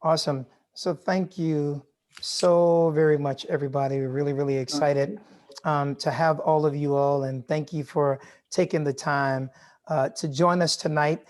Awesome. So thank you so very much, everybody. We're really, really excited to have all of you all, and thank you for taking the time to join us tonight.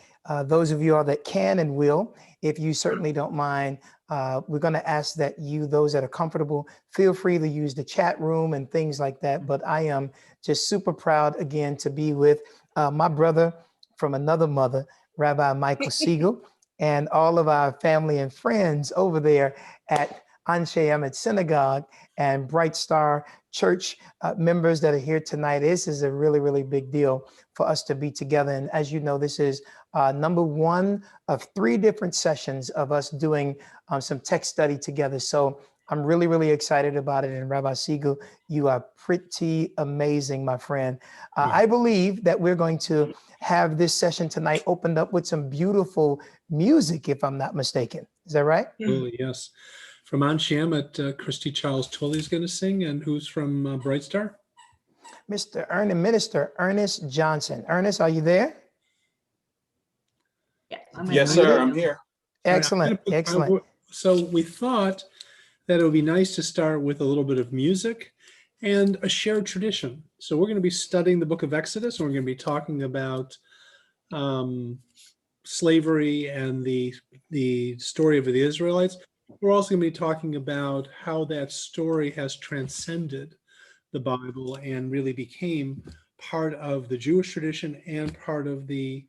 Those of you all that can and will, if you certainly don't mind, we're going to ask that you, those that are comfortable, feel free to use the chat room and things like that. But I am just super proud again to be with my brother from another mother, Rabbi Michael Siegel, and all of our family and friends over there at Anshe Emet Synagogue and Bright Star Church members that are here tonight. This is a really, really big deal for us to be together. And as you know, this is number one of 3 different sessions of us doing some text study together. So I'm really, really excited about it. And Rabbi Siegel, you are pretty amazing, my friend. I believe that we're going to have this session tonight opened up with some beautiful music, if I'm not mistaken. Is that right? Absolutely, yes. From Anshe Emet, Christy Charles Twilley is going to sing, and who's from Bright Star? Minister Ernest Johnson. Ernest, are you there? Yes, sir, I'm here. Excellent, excellent. So we thought that it would be nice to start with a little bit of music and a shared tradition. So we're going to be studying the book of Exodus, and we're going to be talking about slavery and the story of the Israelites. We're also going to be talking about how that story has transcended the Bible and really became part of the Jewish tradition and part of the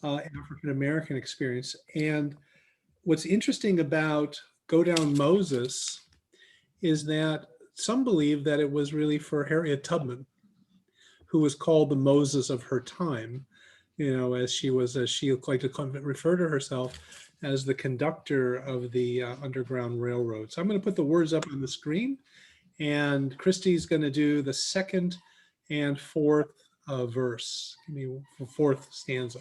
African-American experience. And what's interesting about Go Down Moses is that some believe that it was really for Harriet Tubman, who was called the Moses of her time, you know, as she liked to refer to herself as the conductor of the Underground Railroad. So I'm going to put the words up on the screen, and Christy's going to do the 2nd and 4th verse, the 4th stanza.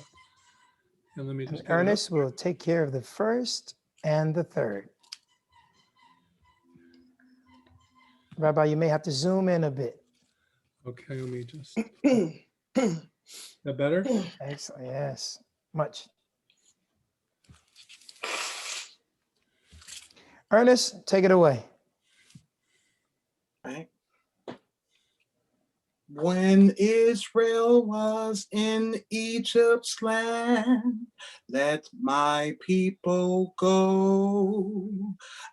And let me just Ernest will take care of the 1st and the 3rd. Rabbi, you may have to zoom in a bit. Okay, let me just. That better? Excellent. Yes, much. Ernest, take it away. Right. When Israel was in Egypt's land, let my people go.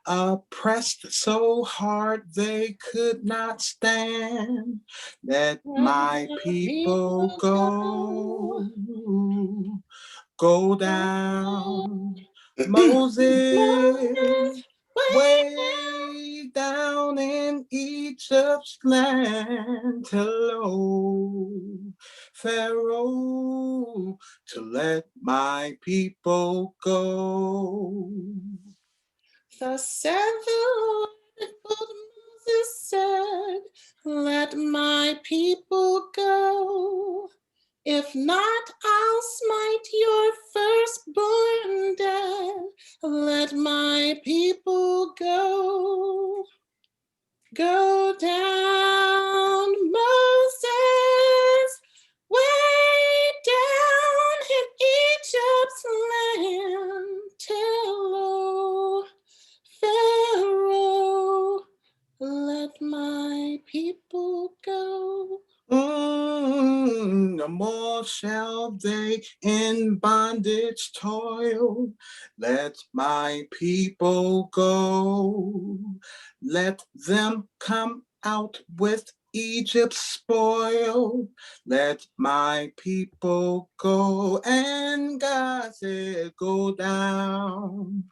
Oppressed so hard they could not stand, let my people go. Go down, Moses, way down in Egypt's land, hello, Pharaoh, to let my people go. Thus said the Lord, but Moses said, let my people go. If not, I'll smite your firstborn dead. Let my people go. Go down, Moses, way down in Egypt's land, till, oh, Pharaoh, let my people go. No more shall they in bondage toil. Let my people go. Let them come out with Egypt's spoil. Let my people go. And God said, go down,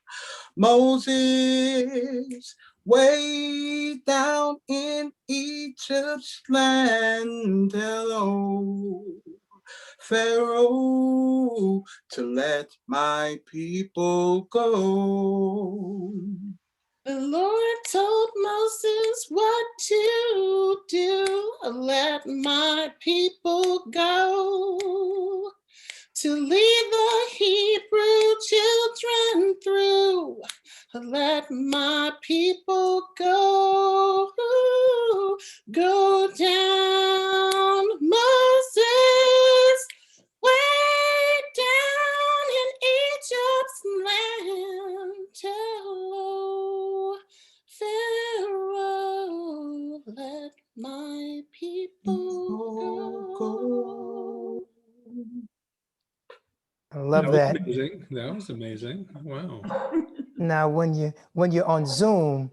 Moses, way down in Egypt's land, hello, Pharaoh, to let my people go. The Lord told Moses what to do. Let my people go. To lead the Hebrew children through. Let my people go. Go down, Moses, way down in Egypt's land, till, my people go. I love That was that. amazing. That was amazing. Wow. Now, when you're on Zoom,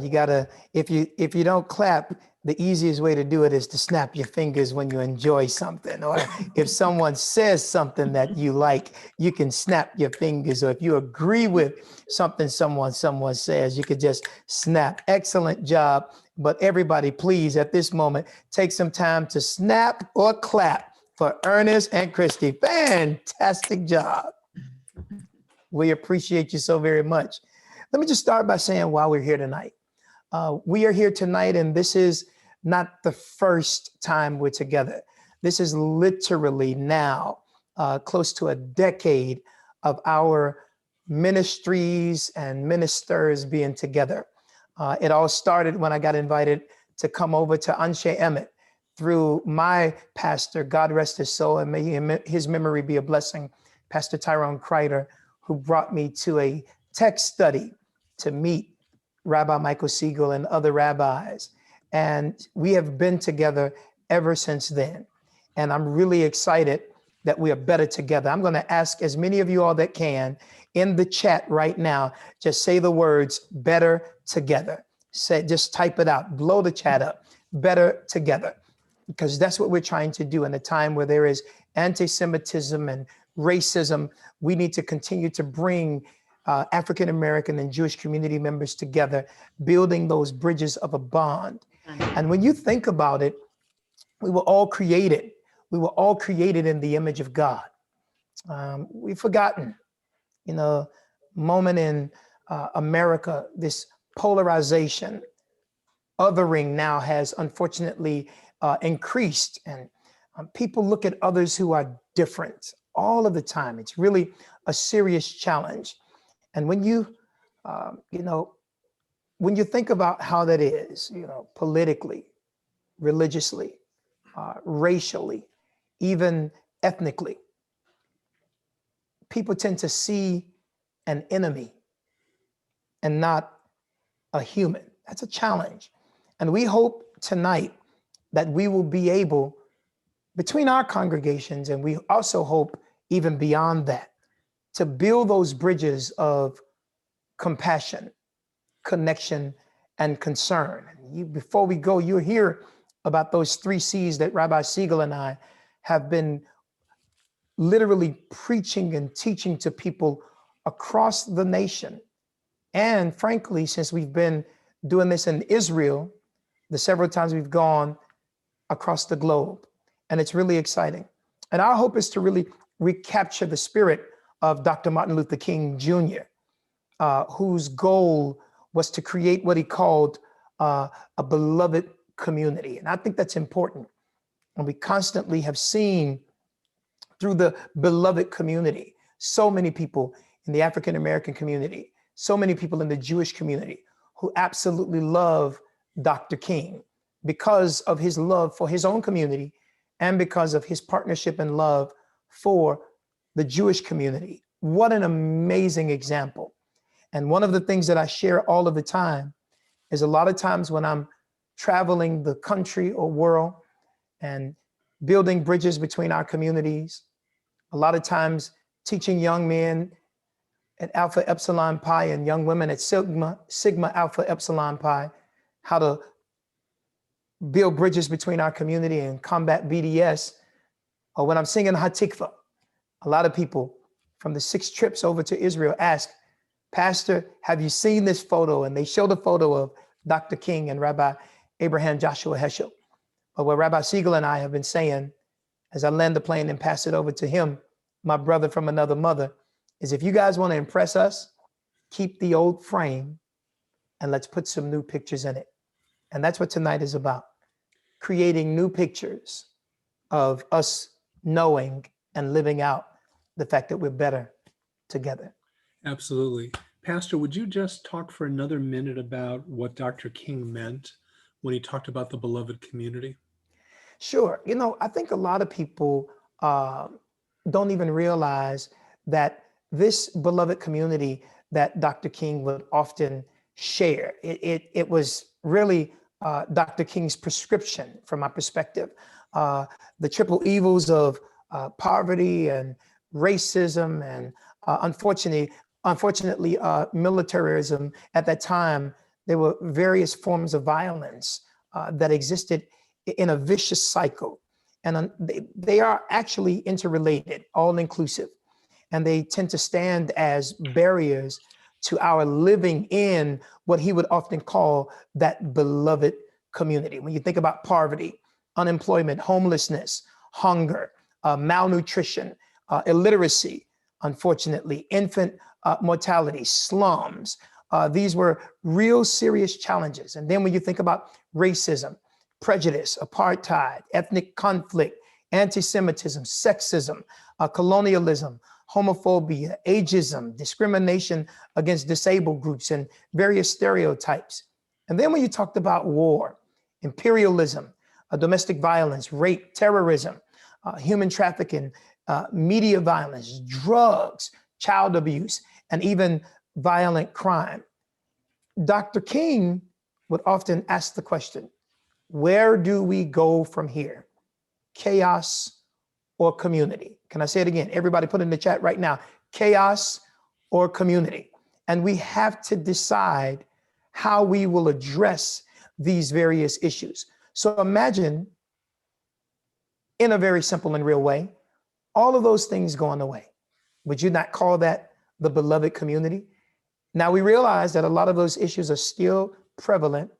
you gotta, if you don't clap, the easiest way to do it is to snap your fingers when you enjoy something, or if someone says something that you like, you can snap your fingers, or if you agree with something someone says, you could just snap. Excellent job. But everybody, please, at this moment, take some time to snap or clap for Ernest and Christy. Fantastic job. We appreciate you so very much. Let me just start by saying why we're here tonight. We are here tonight, and this is not the first time we're together. This is literally now close to a decade of our ministries and ministers being together. It all started when I got invited to come over to Anshe Emet through my pastor, God rest his soul, and may his memory be a blessing, Pastor Tyrone Kreider, who brought me to a text study to meet Rabbi Michael Siegel and other rabbis. And we have been together ever since then. And I'm really excited that we are better together. I'm going to ask as many of you all that can in the chat right now, just say the words better together. Say, just type it out, blow the chat up, better together. Because that's what we're trying to do in a time where there is anti-Semitism and racism. We need to continue to bring African-American and Jewish community members together, building those bridges of a bond. And when you think about it, we were all created. We were all created in the image of God. We've forgotten, moment in America, this polarization, othering now has unfortunately increased, and people look at others who are different all of the time. It's really a serious challenge. And when you think about how that is, politically, religiously, racially, even ethnically, people tend to see an enemy and not a human. That's a challenge. And we hope tonight that we will be able, between our congregations, and we also hope even beyond that, to build those bridges of compassion, connection, and concern. Before we go, you'll hear about those 3 C's that Rabbi Siegel and I have been literally preaching and teaching to people across the nation. And frankly, since we've been doing this in Israel, the several times we've gone across the globe, and it's really exciting. And our hope is to really recapture the spirit of Dr. Martin Luther King Jr., whose goal was to create what he called a beloved community. And I think that's important. And we constantly have seen through the beloved community, so many people in the African-American community, so many people in the Jewish community who absolutely love Dr. King because of his love for his own community and because of his partnership and love for the Jewish community. What an amazing example. And one of the things that I share all of the time is a lot of times when I'm traveling the country or world and building bridges between our communities, a lot of times teaching young men at Alpha Epsilon Pi and young women at Sigma Alpha Epsilon Pi how to build bridges between our community and combat BDS, or when I'm singing Hatikva, a lot of people from the 6 trips over to Israel ask, Pastor, have you seen this photo? And they show the photo of Dr. King and Rabbi Abraham Joshua Heschel. But what Rabbi Siegel and I have been saying, as I land the plane and pass it over to him, my brother from another mother, is if you guys want to impress us, keep the old frame and let's put some new pictures in it. And that's what tonight is about, creating new pictures of us knowing and living out the fact that we're better together. Absolutely. Pastor, would you just talk for another minute about what Dr. King meant when he talked about the beloved community? Sure. I think a lot of people don't even realize that this beloved community that Dr. King would often share, it was really Dr. King's prescription from my perspective. The triple evils of poverty and racism and unfortunately, militarism at that time. There were various forms of violence that existed in a vicious cycle. And they are actually interrelated, all inclusive. And they tend to stand as barriers to our living in what he would often call that beloved community. When you think about poverty, unemployment, homelessness, hunger, malnutrition, illiteracy, unfortunately, infant mortality, slums, these were real serious challenges. And then when you think about racism, prejudice, apartheid, ethnic conflict, anti-Semitism, sexism, colonialism, homophobia, ageism, discrimination against disabled groups, and various stereotypes. And then when you talked about war, imperialism, domestic violence, rape, terrorism, human trafficking, media violence, drugs, child abuse, and even violent crime. Dr. King would often ask the question, where do we go from here? Chaos or community? Can I say it again? Everybody put in the chat right now, chaos or community. And we have to decide how we will address these various issues. So imagine, in a very simple and real way, all of those things going away. Would you not call that the beloved community? Now we realize that a lot of those issues are still prevalent.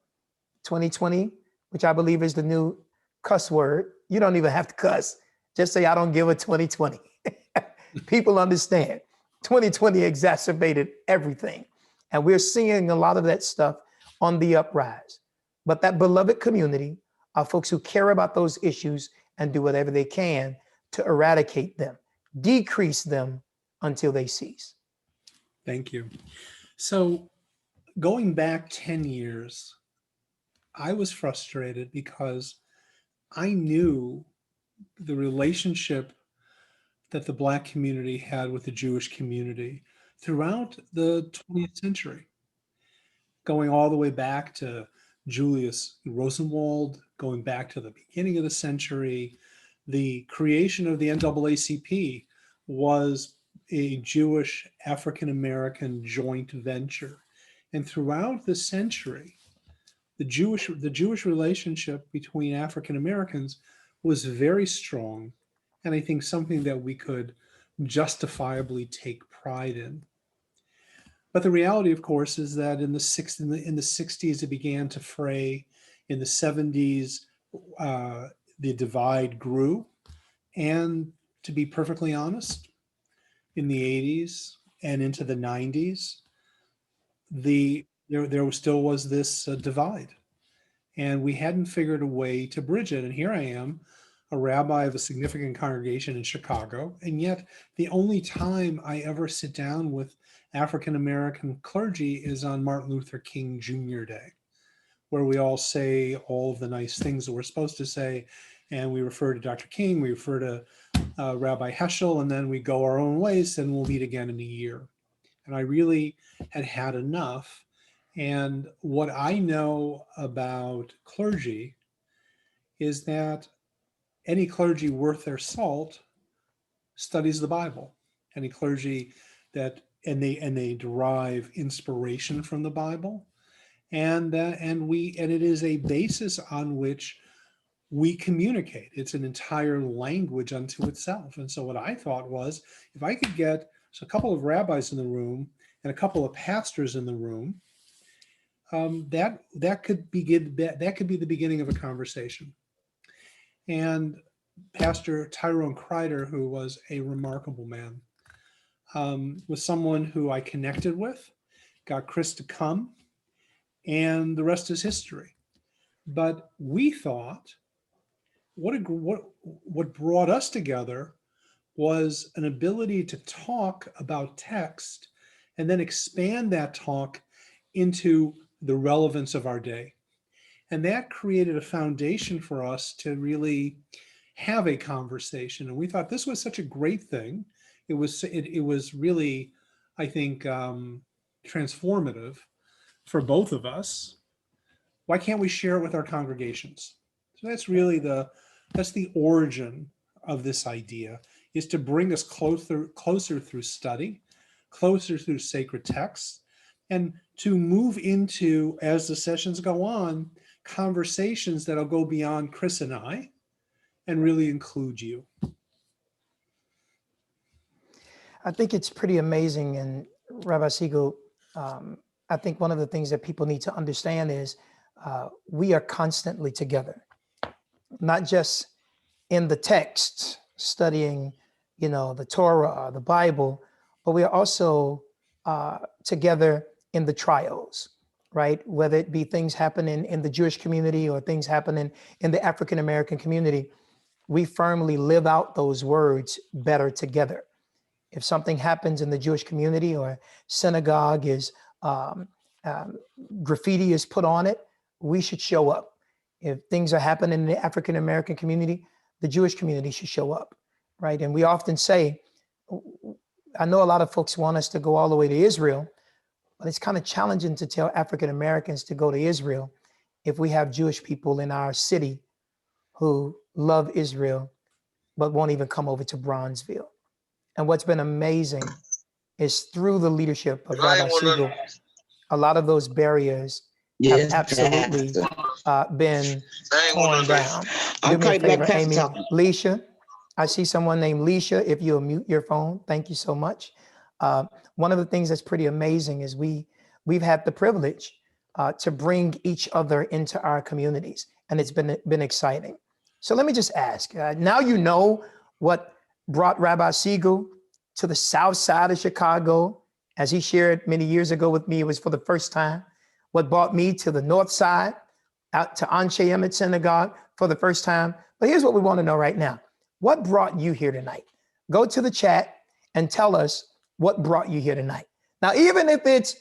2020, which I believe is the new cuss word. You don't even have to cuss. Just say, I don't give a 2020. People understand. 2020 exacerbated everything. And we're seeing a lot of that stuff on the uprise. But that beloved community are folks who care about those issues and do whatever they can to eradicate them, decrease them until they cease. Thank you. So going back 10 years, I was frustrated because I knew the relationship that the Black community had with the Jewish community throughout the 20th century, going all the way back to Julius Rosenwald, going back to the beginning of the century. The creation of the NAACP was a Jewish African-American joint venture. And throughout the century, the Jewish relationship between African Americans was very strong, and I think something that we could justifiably take pride in. But the reality, of course, is that in the 60s, it began to fray. In the 70s, the divide grew. And to be perfectly honest, in the 80s and into the 90s, there still was this divide. And we hadn't figured a way to bridge it. And here I am, a rabbi of a significant congregation in Chicago. And yet the only time I ever sit down with African-American clergy is on Martin Luther King Jr. Day, where we all say all of the nice things that we're supposed to say. And we refer to Dr. King, we refer to Rabbi Heschel, and then we go our own ways, and we'll meet again in a year. And I really had enough. And what I know about clergy is that any clergy worth their salt studies the Bible. Any clergy and they derive inspiration from the Bible, and it is a basis on which we communicate. It's an entire language unto itself. And so what I thought was, if I could get a couple of rabbis in the room and a couple of pastors in the room, that could be the beginning of a conversation. And Pastor Tyrone Kreider, who was a remarkable man, was someone who I connected with, got Chris to come, and the rest is history. But we thought, what brought us together was an ability to talk about text and then expand that talk into the relevance of our day. And that created a foundation for us to really have a conversation. And we thought this was such a great thing. It was really, I think, transformative for both of us. Why can't we share it with our congregations? So that's really that's the origin of this idea, is to bring us closer through study, closer through sacred texts, and to move into, as the sessions go on, conversations that'll go beyond Chris and I and really include you. I think it's pretty amazing. And Rabbi Siegel, I think one of the things that people need to understand is we are constantly together, not just in the text studying, the Torah, the Bible, but we are also together in the trials, right? Whether it be things happening in the Jewish community or things happening in the African-American community, we firmly live out those words better together. If something happens in the Jewish community or synagogue is graffiti is put on it, we should show up. If things are happening in the African-American community, the Jewish community should show up, right? And we often say, I know a lot of folks want us to go all the way to Israel, but it's kind of challenging to tell African-Americans to go to Israel if we have Jewish people in our city who love Israel, but won't even come over to Bronzeville. And what's been amazing is through the leadership of Rabbi Siegel, a lot of those barriers have absolutely been torn down. Do me a favor, Amy. Leisha, I see someone named Leisha. If you'll mute your phone, thank you so much. One of the things that's pretty amazing is we've had the privilege to bring each other into our communities, and it's been exciting. So let me just ask, now you know what brought Rabbi Siegel to the south side of Chicago. As he shared many years ago with me, it was for the first time. What brought me to the north side, out to Anshe Emet Synagogue for the first time. But here's what we want to know right now. What brought you here tonight? Go to the chat and tell us what brought you here tonight. Now, even if it's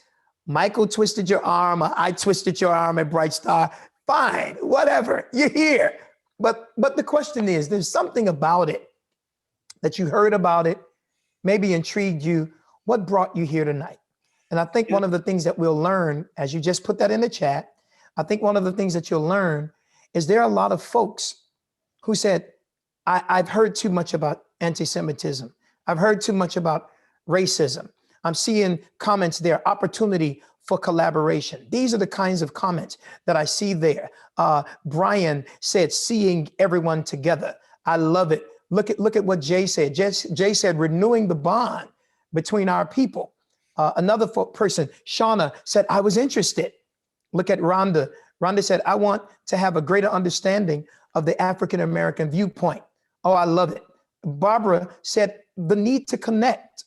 Michael twisted your arm or I twisted your arm at Bright Star, fine, whatever, you're here. But the question is, there's something about it that you heard about it, maybe intrigued you. What brought you here tonight? And I think one of the things that we'll learn, as you just put that in the chat, I think one of the things that you'll learn is there are a lot of folks who said, I've heard too much about anti-Semitism. I've heard too much about racism. I'm seeing comments there, opportunity for collaboration. These are the kinds of comments that I see there. Brian said, seeing everyone together. I love it. Look at what Jay said. Jay said, renewing the bond between our people. Another person, Shauna, said, I was interested. Look at Rhonda. Rhonda said, I want to have a greater understanding of the African-American viewpoint. Oh, I love it. Barbara said, the need to connect.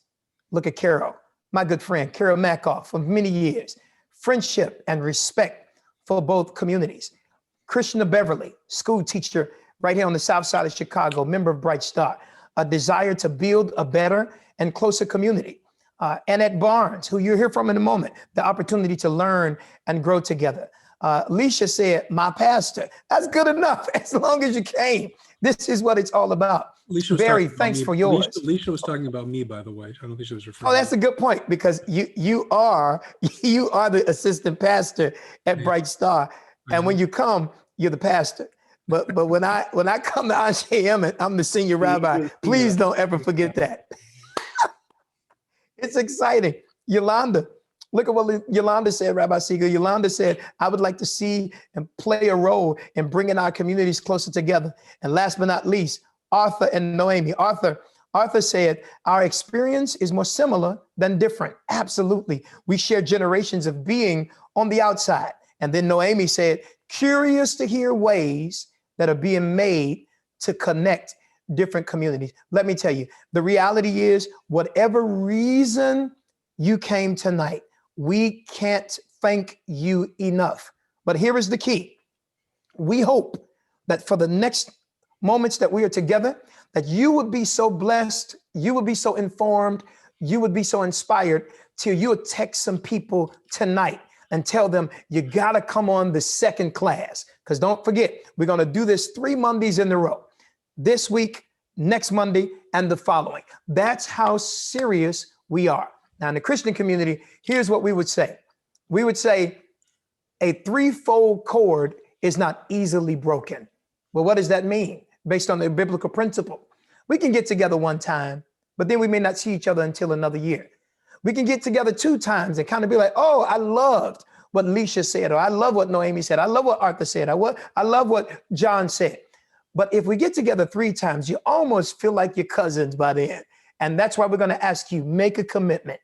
Look at Carol, my good friend, Carol Mackoff, for many years. Friendship and respect for both communities. Krishna Beverly, school teacher right here on the south side of Chicago, member of Bright Star. A desire to build a better and closer community. Annette Barnes, who you'll hear from in a moment, the opportunity to learn and grow together. Leisha said, my pastor. That's good enough, as long as you came. This is what it's all about. Barry, thanks for yours. Leisha was talking about me, by the way. I don't think she was referring. Oh, that's a good point, because you are the assistant pastor at Bright Star. And when you come, you're the pastor. But when I come to Anshe Emet, I'm the senior rabbi. Please don't ever forget that. It's exciting. Yolanda, look at what Yolanda said, Rabbi Siegel. Yolanda said, I would like to see and play a role in bringing our communities closer together. And last but not least, Arthur and Noemi. Arthur said, our experience is more similar than different. Absolutely. We share generations of being on the outside. And then Noemi said, curious to hear ways that are being made to connect different communities. Let me tell you, the reality is, whatever reason you came tonight, we can't thank you enough. But here is the key. We hope that for the next moments that we are together, that you would be so blessed, you would be so informed, you would be so inspired till you'll text some people tonight and tell them you gotta come on the second class. Because don't forget, we're gonna do this 3 Mondays in a row. This week, next Monday, and the following. That's how serious we are. Now, in the Christian community, here's what we would say. We would say, A threefold cord is not easily broken. Well, what does that mean based on the biblical principle? We can get together one time, but then we may not see each other until another year. We can get together 2 times and kind of be like, oh, I loved what Leisha said, or I love what Noemi said. I love what Arthur said. I love what John said. But if we get together 3 times, you almost feel like your cousins by the end. And that's why we're going to ask you, make a commitment.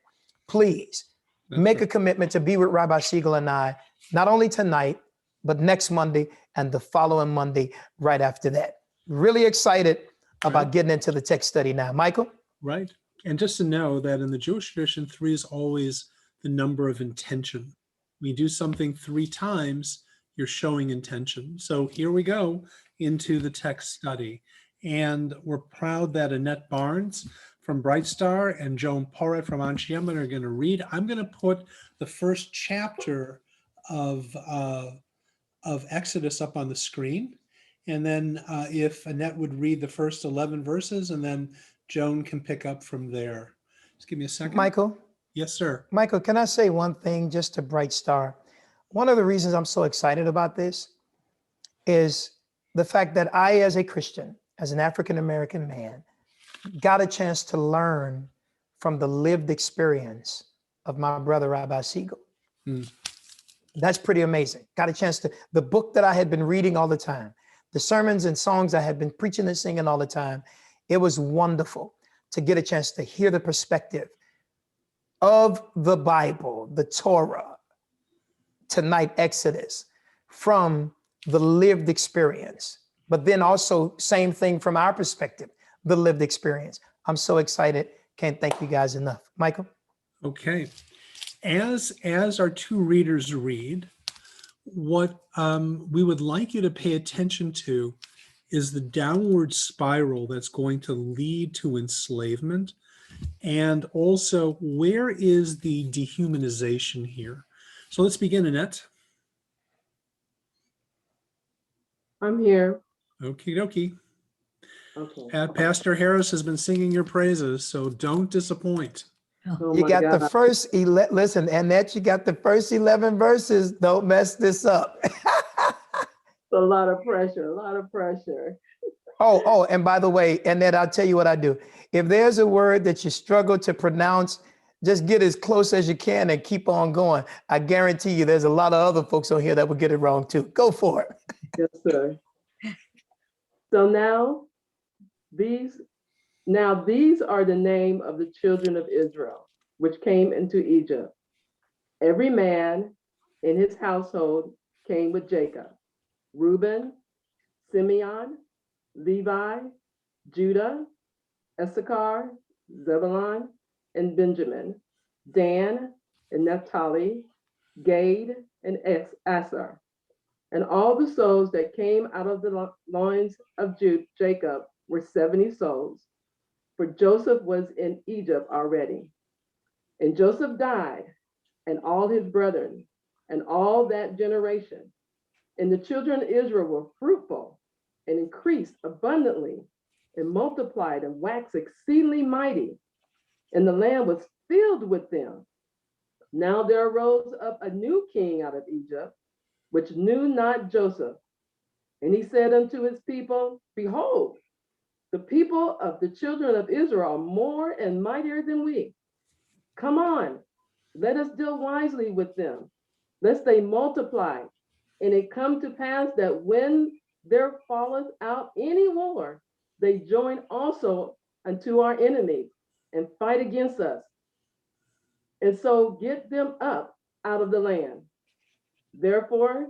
Please make a commitment to be with Rabbi Siegel and I, not only tonight, but next Monday and the following Monday right after that. Really excited about getting into the text study now. Michael? Right. And just to know that in the Jewish tradition, 3 is always the number of intention. When you do something 3 times, you're showing intention. So here we go into the text study. And we're proud that Annette Barnes from Bright Star and Joan Porret from Anshe are going to read. I'm going to put the first chapter of Exodus up on the screen. And then if Annette would read the first 11 verses, and then Joan can pick up from there. Just give me a second. Michael? Yes, sir. Michael, can I say one thing just to Bright Star? One of the reasons I'm so excited about this is the fact that I, as a Christian, as an African-American man, got a chance to learn from the lived experience of my brother, Rabbi Siegel. That's pretty amazing. Got a chance to, the book that I had been reading all the time, the sermons and songs I had been preaching and singing all the time, it was wonderful to get a chance to hear the perspective of the Bible, the Torah, tonight Exodus, from the lived experience. But then also same thing from our perspective, the lived experience. I'm so excited. Can't thank you guys enough. Michael? Okay. As our 2 readers read, what we would like you to pay attention to is the downward spiral that's going to lead to enslavement. And also, where is the dehumanization here? So let's begin, Annette. I'm here. Okie dokie. Okay. Pastor Harris has been singing your praises, so don't disappoint. Oh You my got the God. first 11, listen, Annette, you got the first 11 verses. Don't mess this up. A lot of pressure, a lot of pressure. Oh, and by the way, Annette, I'll tell you what I do. If there's a word that you struggle to pronounce, just get as close as you can and keep on going. I guarantee you there's a lot of other folks on here that will get it wrong too. Go for it. Yes, sir. So now these are the name of the children of Israel, which came into Egypt. Every man in his household came with Jacob: Reuben, Simeon, Levi, Judah, Issachar, Zebulun, and Benjamin, Dan and Naphtali, Gad and Asher. And all the souls that came out of the loins of Jacob were 70 souls, for Joseph was in Egypt already. And Joseph died, and all his brethren, and all that generation. And the children of Israel were fruitful and increased abundantly and multiplied and waxed exceedingly mighty. And the land was filled with them. Now there arose up a new king out of Egypt, which knew not Joseph. And he said unto his people, behold, the people of the children of Israel are more and mightier than we. Come on, let us deal wisely with them, lest they multiply. And it come to pass that when there falleth out any war, they join also unto our enemies and fight against us. And so get them up out of the land. Therefore,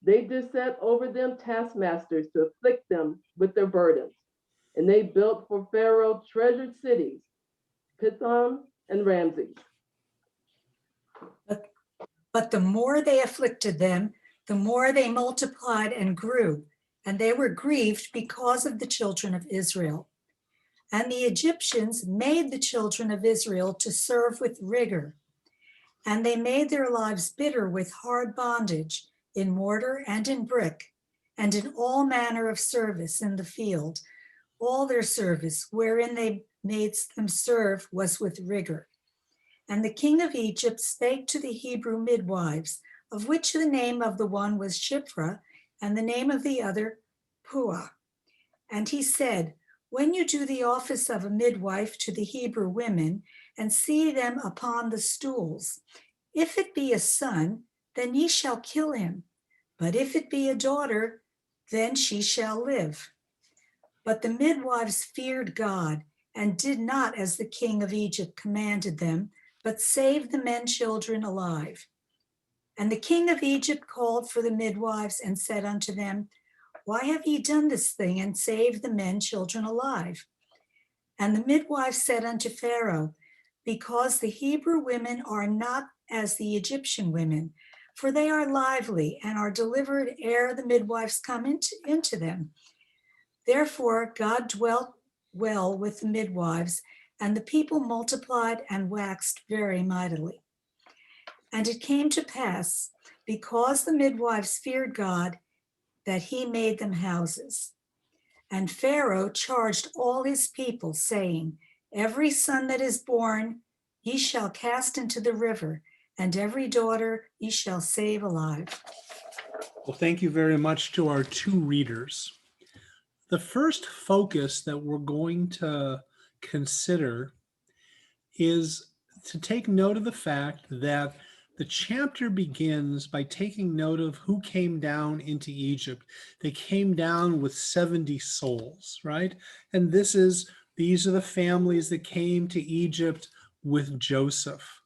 they did set over them taskmasters to afflict them with their burdens. And they built for Pharaoh treasured cities, Pithom and Ramses. But the more they afflicted them, the more they multiplied and grew, and they were grieved because of the children of Israel. And the Egyptians made the children of Israel to serve with rigor, and they made their lives bitter with hard bondage in mortar and in brick, and in all manner of service in the field. All their service wherein they made them serve was with rigor. And the king of Egypt spake to the Hebrew midwives of which the name of the one was Shiphrah, and the name of the other Puah. And he said, when you do the office of a midwife to the Hebrew women, and see them upon the stools, if it be a son, then ye shall kill him. But if it be a daughter, then she shall live. But the midwives feared God, and did not as the king of Egypt commanded them, but saved the men children alive. And the king of Egypt called for the midwives and said unto them, why have ye done this thing and saved the men children alive? And the midwives said unto Pharaoh, because the Hebrew women are not as the Egyptian women, for they are lively and are delivered ere the midwives come into them. Therefore God dwelt well with the midwives, and the people multiplied and waxed very mightily. And it came to pass, because the midwives feared God, that he made them houses. And Pharaoh charged all his people, saying, every son that is born ye shall cast into the river, and every daughter ye shall save alive. Well, thank you very much to our two readers. The first focus that we're going to consider is to take note of the fact that the chapter begins by taking note of who came down into Egypt. They came down with 70 souls, right? And these are the families that came to Egypt with Joseph.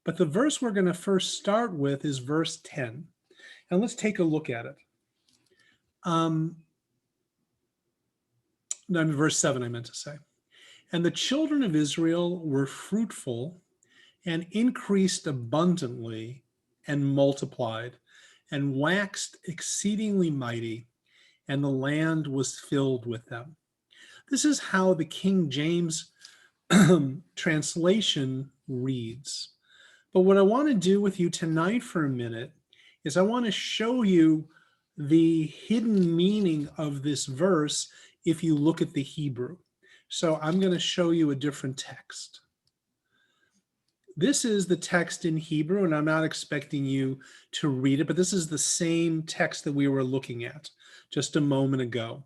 But the verse we're going to first start with is verse 10. And let's take a look at it. Verse 7, I meant to say. And the children of Israel were fruitful and increased abundantly and multiplied and waxed exceedingly mighty, and the land was filled with them. This is how the King James translation reads. But what I want to do with you tonight for a minute is I want to show you the hidden meaning of this verse if you look at the Hebrew. So I'm going to show you a different text. This is the text in Hebrew, and I'm not expecting you to read it, but this is the same text that we were looking at just a moment ago.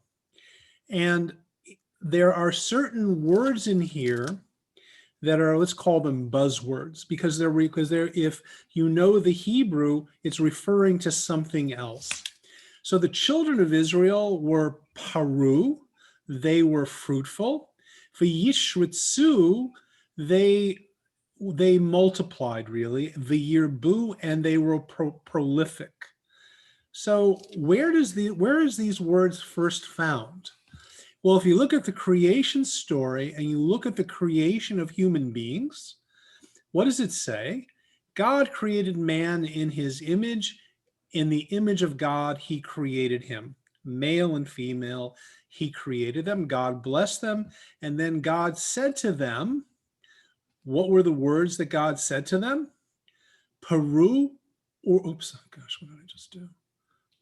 And there are certain words in here that are, let's call them buzzwords, because they're if you know the Hebrew, it's referring to something else. So the children of Israel were paru, they were fruitful. V'yishritzu, they multiplied, really. V'yirbu, and they were prolific. So where is these words first found? Well, if you look at the creation story and you look at the creation of human beings, what does it say? God created man in his image. In the image of God, he created him. Male and female, he created them. God blessed them. And then God said to them, what were the words that God said to them? Peru, or, oops, gosh, what did I just do?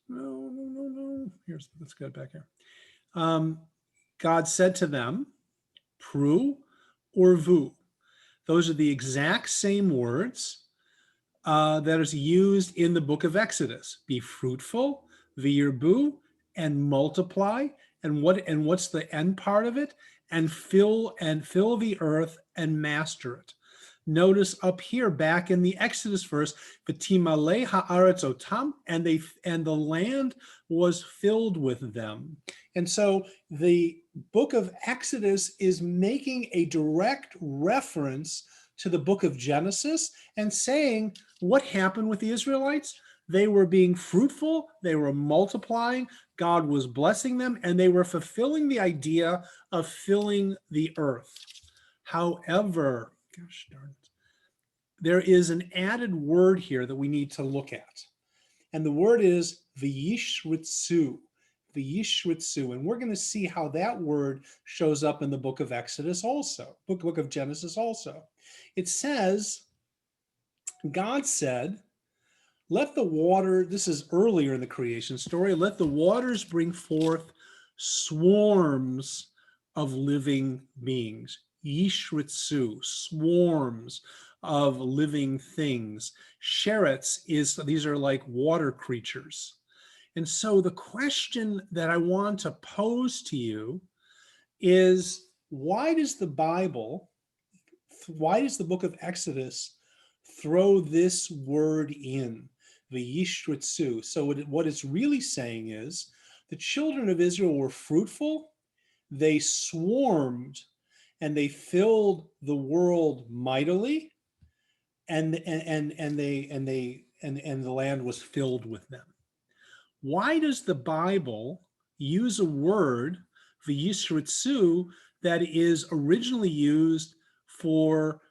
No. Let's get back here. God said to them, pru or vu. Those are the exact same words that is used in the book of Exodus. Be fruitful, v'yirbu, and multiply. And what's the end part of it? And fill the earth and master it. Notice up here, back in the Exodus verse, v'timale ha'aretz otam, and the land was filled with them. And so the book of Exodus is making a direct reference to the book of Genesis and saying what happened with the Israelites. They were being fruitful, they were multiplying, God was blessing them, and they were fulfilling the idea of filling the earth. However, gosh darn it, there is an added word here that we need to look at. And the word is v'yishritzu. V'yishritzu. And we're going to see how that word shows up in the book of Exodus also, book of Genesis also. It says, God said, let the water, this is earlier in the creation story, let the waters bring forth swarms of living beings. Yishritzu, swarms of living things. Sherets these are like water creatures. And so the question that I want to pose to you is, why does the book of Exodus throw this word in, v'yishtritzu? So what it's really saying is the children of Israel were fruitful, they swarmed, and they filled the world mightily, and the land was filled with them. Why does the Bible use a word, v'yishtritzu, that is originally used for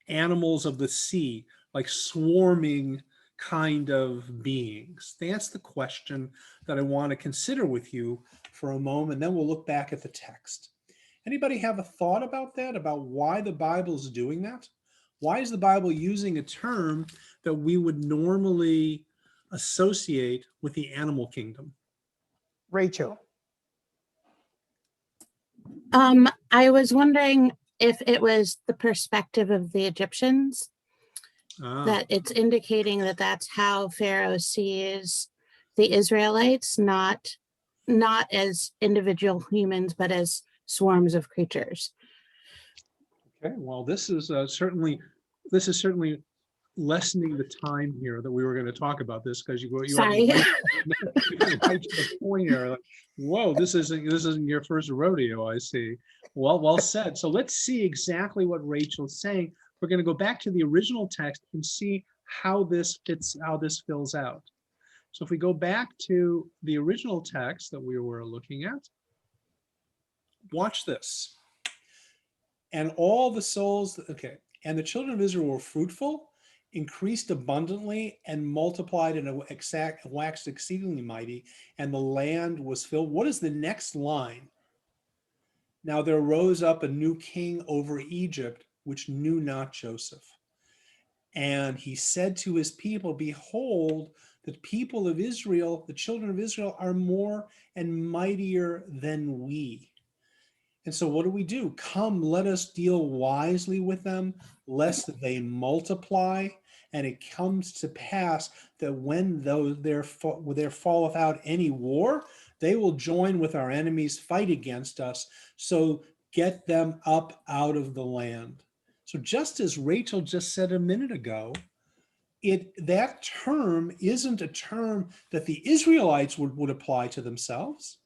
animals of the sea, like swarming kind of beings? That's the question that I want to consider with you for a moment. Then we'll look back at the text. Anybody have a thought about that, about why the Bible is doing that? Why is the Bible using a term that we would normally associate with the animal kingdom? Rachel. I was wondering if it was the perspective of the Egyptians, that it's indicating that that's how Pharaoh sees the Israelites, not as individual humans, but as swarms of creatures. Okay, well, this is certainly lessening the time here that we were going to talk about this, because you Sorry. right to the point here. Like, whoa, this isn't your first rodeo, I see. Well said. So let's see exactly what Rachel's saying. We're going to go back to the original text and see how this fills out. So if we go back to the original text that we were looking at, watch this. And all the souls, okay, and the children of Israel were fruitful, increased abundantly, and multiplied and waxed exceedingly mighty, and the land was filled. What is the next line? Now there rose up a new king over Egypt, which knew not Joseph. And he said to his people, behold, the people of Israel, the children of Israel, are more and mightier than we. And so what do? Come, let us deal wisely with them, lest they multiply. And it comes to pass that when there falleth out any war, they will join with our enemies, fight against us. So get them up out of the land. So just as Rachel just said a minute ago, that term isn't a term that the Israelites would apply to themselves,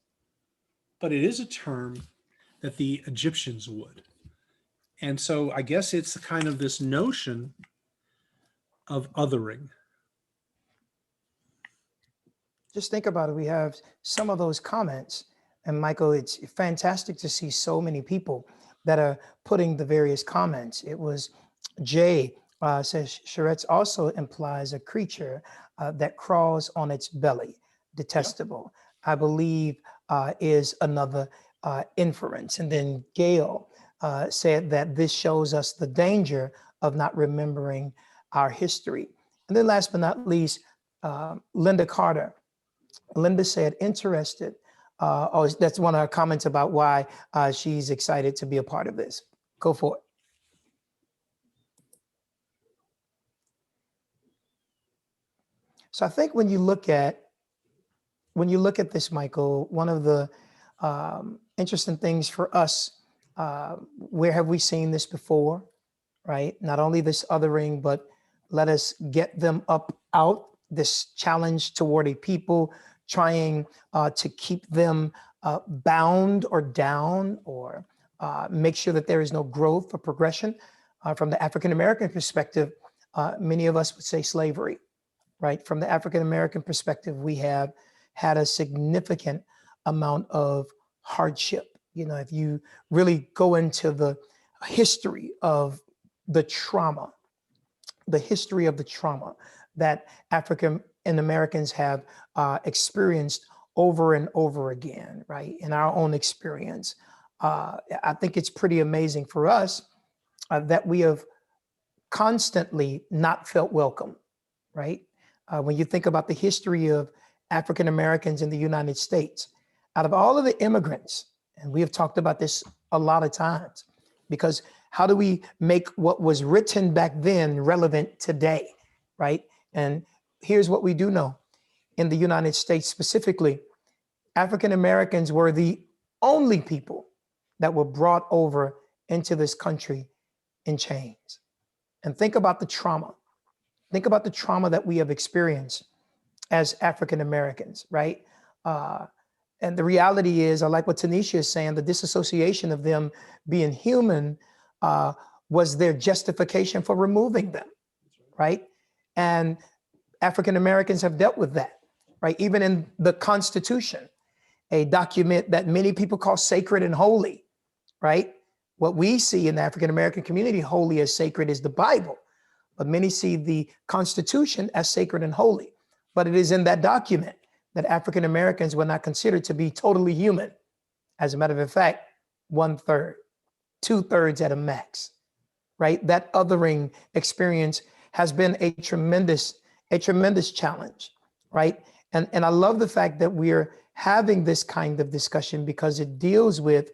but it is a term that the Egyptians would. And so I guess it's kind of this notion of othering. Just think about it. We have some of those comments. And Michael, it's fantastic to see so many people that are putting the various comments. It was Jay says, Sherets also implies a creature that crawls on its belly, detestable. I believe is another inference. And then Gail said that this shows us the danger of not remembering our history. And then last but not least, Linda Carter. Linda said, interested. That's one of her comments about why she's excited to be a part of this. Go for it. So I think when you look at this, Michael, one of the interesting things for us, where have we seen this before, right? Not only this othering, but let us get them up out, this challenge toward a people trying to keep them bound or down, or make sure that there is no growth or progression. From the African-American perspective, many of us would say slavery, right? From the African-American perspective, we have had a significant amount of hardship. You know, if you really go into the history of the trauma that African Americans have experienced over and over again, right? In our own experience, I think it's pretty amazing for us that we have constantly not felt welcome, right? When you think about the history of African Americans in the United States, out of all of the immigrants, and we have talked about this a lot of times, because How do we make what was written back then relevant today, right? And here's what we do know. In the United States specifically, African Americans were the only people that were brought over into this country in chains. And think about the trauma. Think about the trauma that we have experienced as African Americans, right? And the reality is, I like what Tanisha is saying, the disassociation of them being human was their justification for removing them, right? And African Americans have dealt with that, right? Even in the Constitution, a document that many people call sacred and holy, right? What we see in the African American community, holy as sacred, is the Bible. But many see the Constitution as sacred and holy. But it is in that document that African Americans were not considered to be totally human. As a matter of fact, 1/3, 2/3 at a max, right? That othering experience has been a tremendous challenge, right? And I love the fact that we're having this kind of discussion because it deals with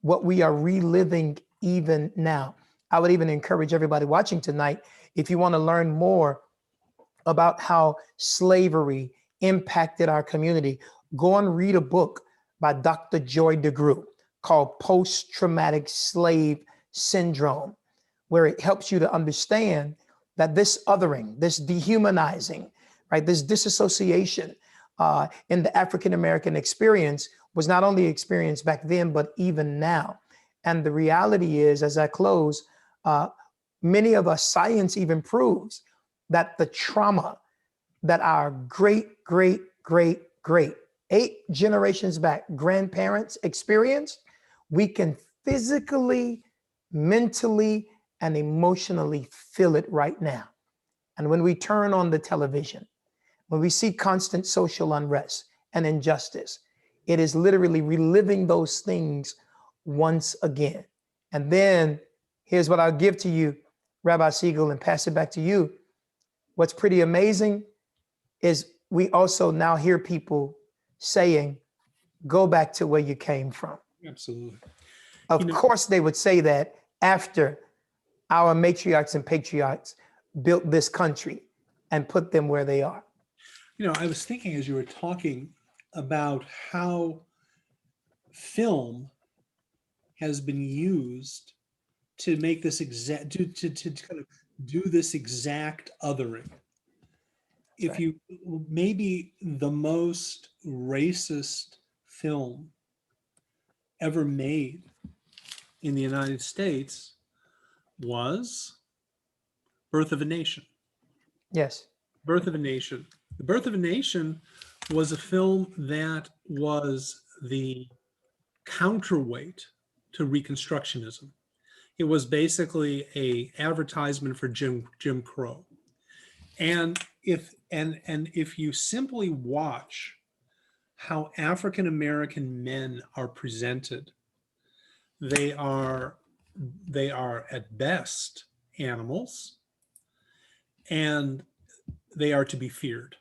what we are reliving even now. I would even encourage everybody watching tonight, if you want to learn more about how slavery impacted our community, go and read a book by Dr. Joy DeGruy called Post-Traumatic Slave Syndrome, where it helps you to understand that this othering, this dehumanizing, right, this disassociation in the African-American experience was not only experienced back then, but even now. And the reality is, as I close, many of us, science even proves that the trauma that our great, 8 generations back grandparents experienced, we can physically, mentally, and emotionally feel it right now. And when we turn on the television, when we see constant social unrest and injustice, it is literally reliving those things once again. And then here's what I'll give to you, Rabbi Siegel, and pass it back to you. What's pretty amazing is we also now hear people saying, go back to where you came from. Absolutely. Of course, they would say that after our matriarchs and patriarchs built this country and put them where they are. I was thinking as you were talking about how film has been used to make this exact, to kind of do this exact othering. If Right. you, maybe the most racist film ever made in the United States was Birth of a Nation. Yes. Birth of a Nation. The Birth of a Nation was a film that was the counterweight to Reconstructionism. It was basically an advertisement for Jim Crow. And if you simply watch how African American men are presented, they are at best animals, and they are to be feared.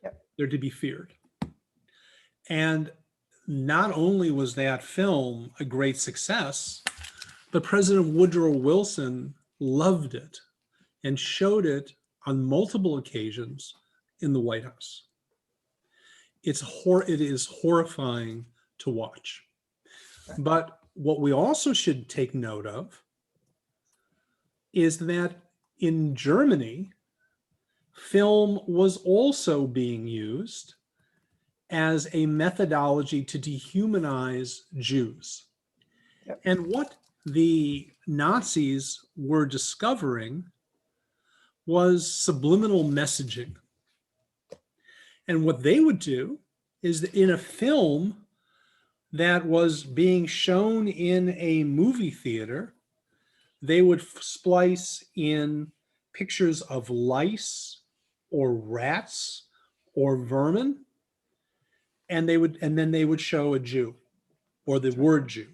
Yep. They're to be feared. And not only was that film a great success, but President Woodrow Wilson loved it and showed it on multiple occasions in the White House. It is horrifying to watch. But what we also should take note of is that in Germany, film was also being used as a methodology to dehumanize Jews. Yep. And what the Nazis were discovering was subliminal messaging. And what they would do is that in a film that was being shown in a movie theater, they would splice in pictures of lice or rats or vermin, and then they would show a Jew or the word Jew.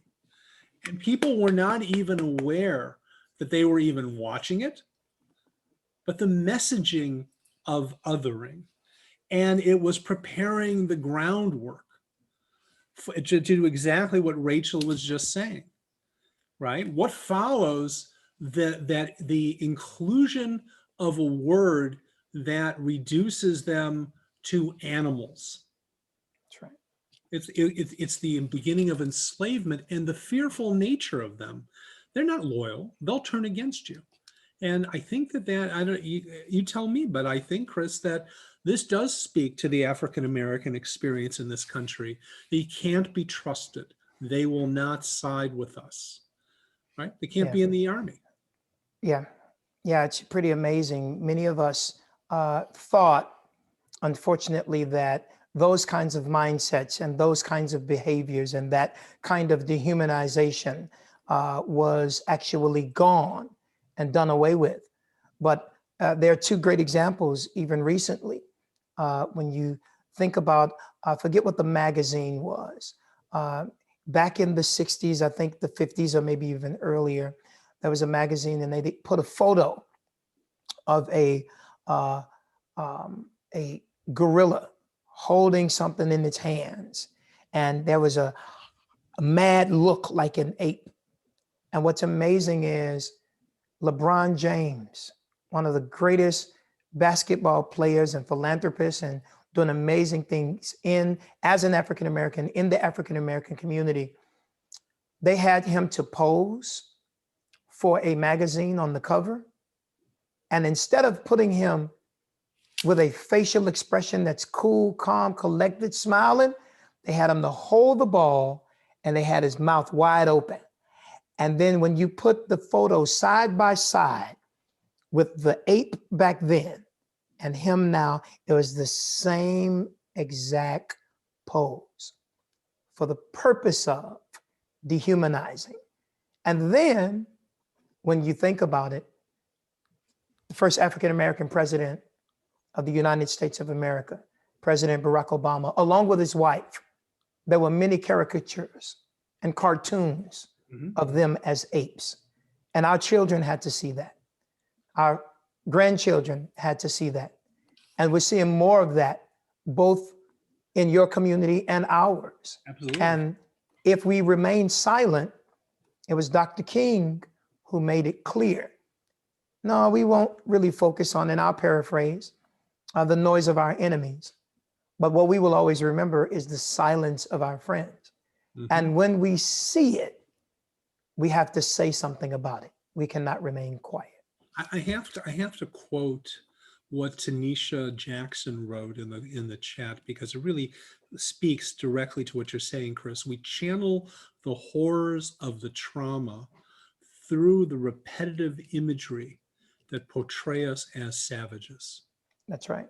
And people were not even aware that they were even watching it, but the messaging of othering. And it was preparing the groundwork to do exactly what Rachel was just saying, right? What follows that the inclusion of a word that reduces them to animals? That's right. It's the beginning of enslavement and the fearful nature of them. They're not loyal. They'll turn against you. And I think that I don't, you tell me, but I think, Chris, that this does speak to the African-American experience in this country. They can't be trusted. They will not side with us, right? They can't Yeah. be in the army. Yeah. Yeah, it's pretty amazing. Many of us thought, unfortunately, that those kinds of mindsets and those kinds of behaviors and that kind of dehumanization was actually gone and done away with. But there are two great examples, even recently, when you think about, forget what the magazine was. Back in the 60s, I think the 50s, or maybe even earlier, there was a magazine and they put a photo of a gorilla holding something in its hands. And there was a mad look like an ape. And what's amazing is Lebron James, one of the greatest basketball players and philanthropists and doing amazing things as an African-American in the African-American community. They had him to pose for a magazine on the cover. And instead of putting him with a facial expression that's cool, calm, collected, smiling, they had him to hold the ball and they had his mouth wide open. And then when you put the photo side by side with the ape back then and him now, it was the same exact pose for the purpose of dehumanizing. And then when you think about it, the first African-American president of the United States of America, President Barack Obama, along with his wife, there were many caricatures and cartoons of them as apes. And our children had to see that. Our grandchildren had to see that. And we're seeing more of that, both in your community and ours. Absolutely. And if we remain silent, it was Dr. King who made it clear. No, we won't really focus on, in our paraphrase, the noise of our enemies. But what we will always remember is the silence of our friends. And when we see it, we have to say something about it. We cannot remain quiet. I have to quote what Tanisha Jackson wrote in the chat, because it really speaks directly to what you're saying, Chris. We channel the horrors of the trauma through the repetitive imagery that portray us as savages. That's right.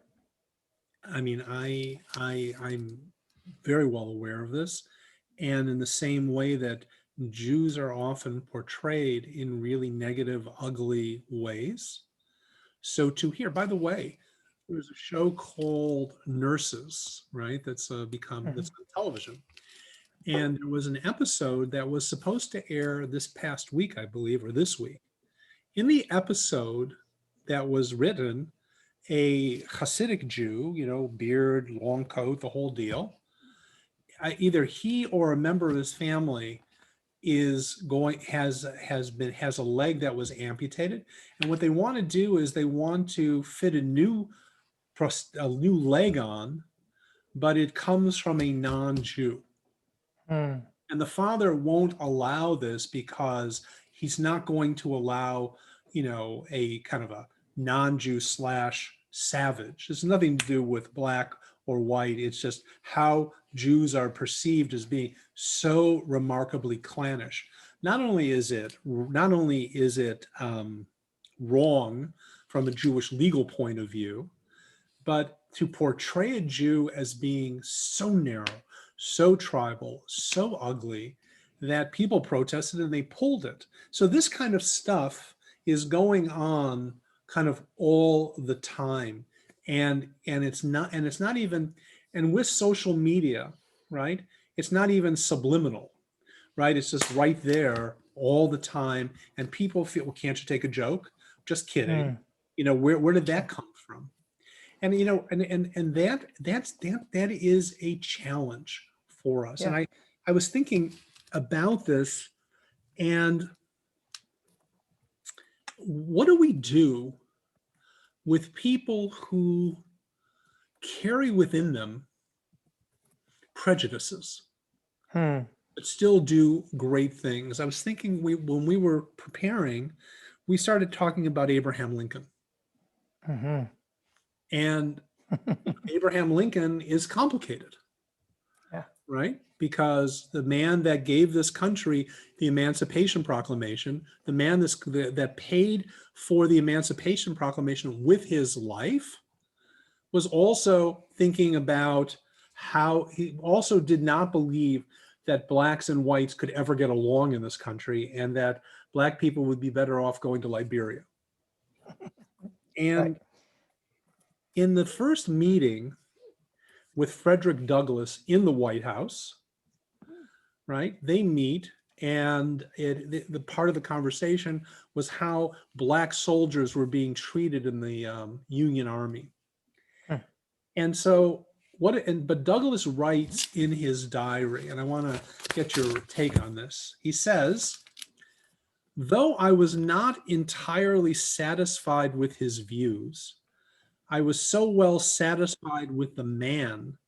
I mean, I'm very well aware of this. And in the same way that Jews are often portrayed in really negative, ugly ways, so too here. By the way, there's a show called Nurses, right? That's that's on television. And there was an episode that was supposed to air this past week, I believe, or this week. In the episode that was written, a Hasidic Jew, beard, long coat, the whole deal, either he or a member of his family has a leg that was amputated, and what they want to do is they want to fit a new leg on, but it comes from a non-Jew. And the father won't allow this because he's not going to allow, a kind of a non-Jew / savage. It's nothing to do with black or white. It's just how Jews are perceived as being so remarkably clannish. Not only is it wrong from a Jewish legal point of view, but to portray a Jew as being so narrow, so tribal, so ugly, that people protested and they pulled it. So this kind of stuff is going on kind of all the time. And it's not even, and with social media, right? It's not even subliminal, right? It's just right there all the time. And people feel, well, can't you take a joke? Just kidding. Where did that come from? And that is a challenge for us. Yeah. And I was thinking about this, and what do we do with people who carry within them prejudices, but still do great things? I was thinking when we were preparing, we started talking about Abraham Lincoln. Mm-hmm. And Abraham Lincoln is complicated, Yeah. right? Because the man that gave this country the Emancipation Proclamation, the man that paid for the Emancipation Proclamation with his life, was also thinking about how he also did not believe that blacks and whites could ever get along in this country, and that black people would be better off going to Liberia. And Right. in the first meeting with Frederick Douglass in the White House, right, they meet, and the part of the conversation was how black soldiers were being treated in the Union Army. And so but Douglass writes in his diary, and I want to get your take on this. He says, though I was not entirely satisfied with his views, I was so well satisfied with the man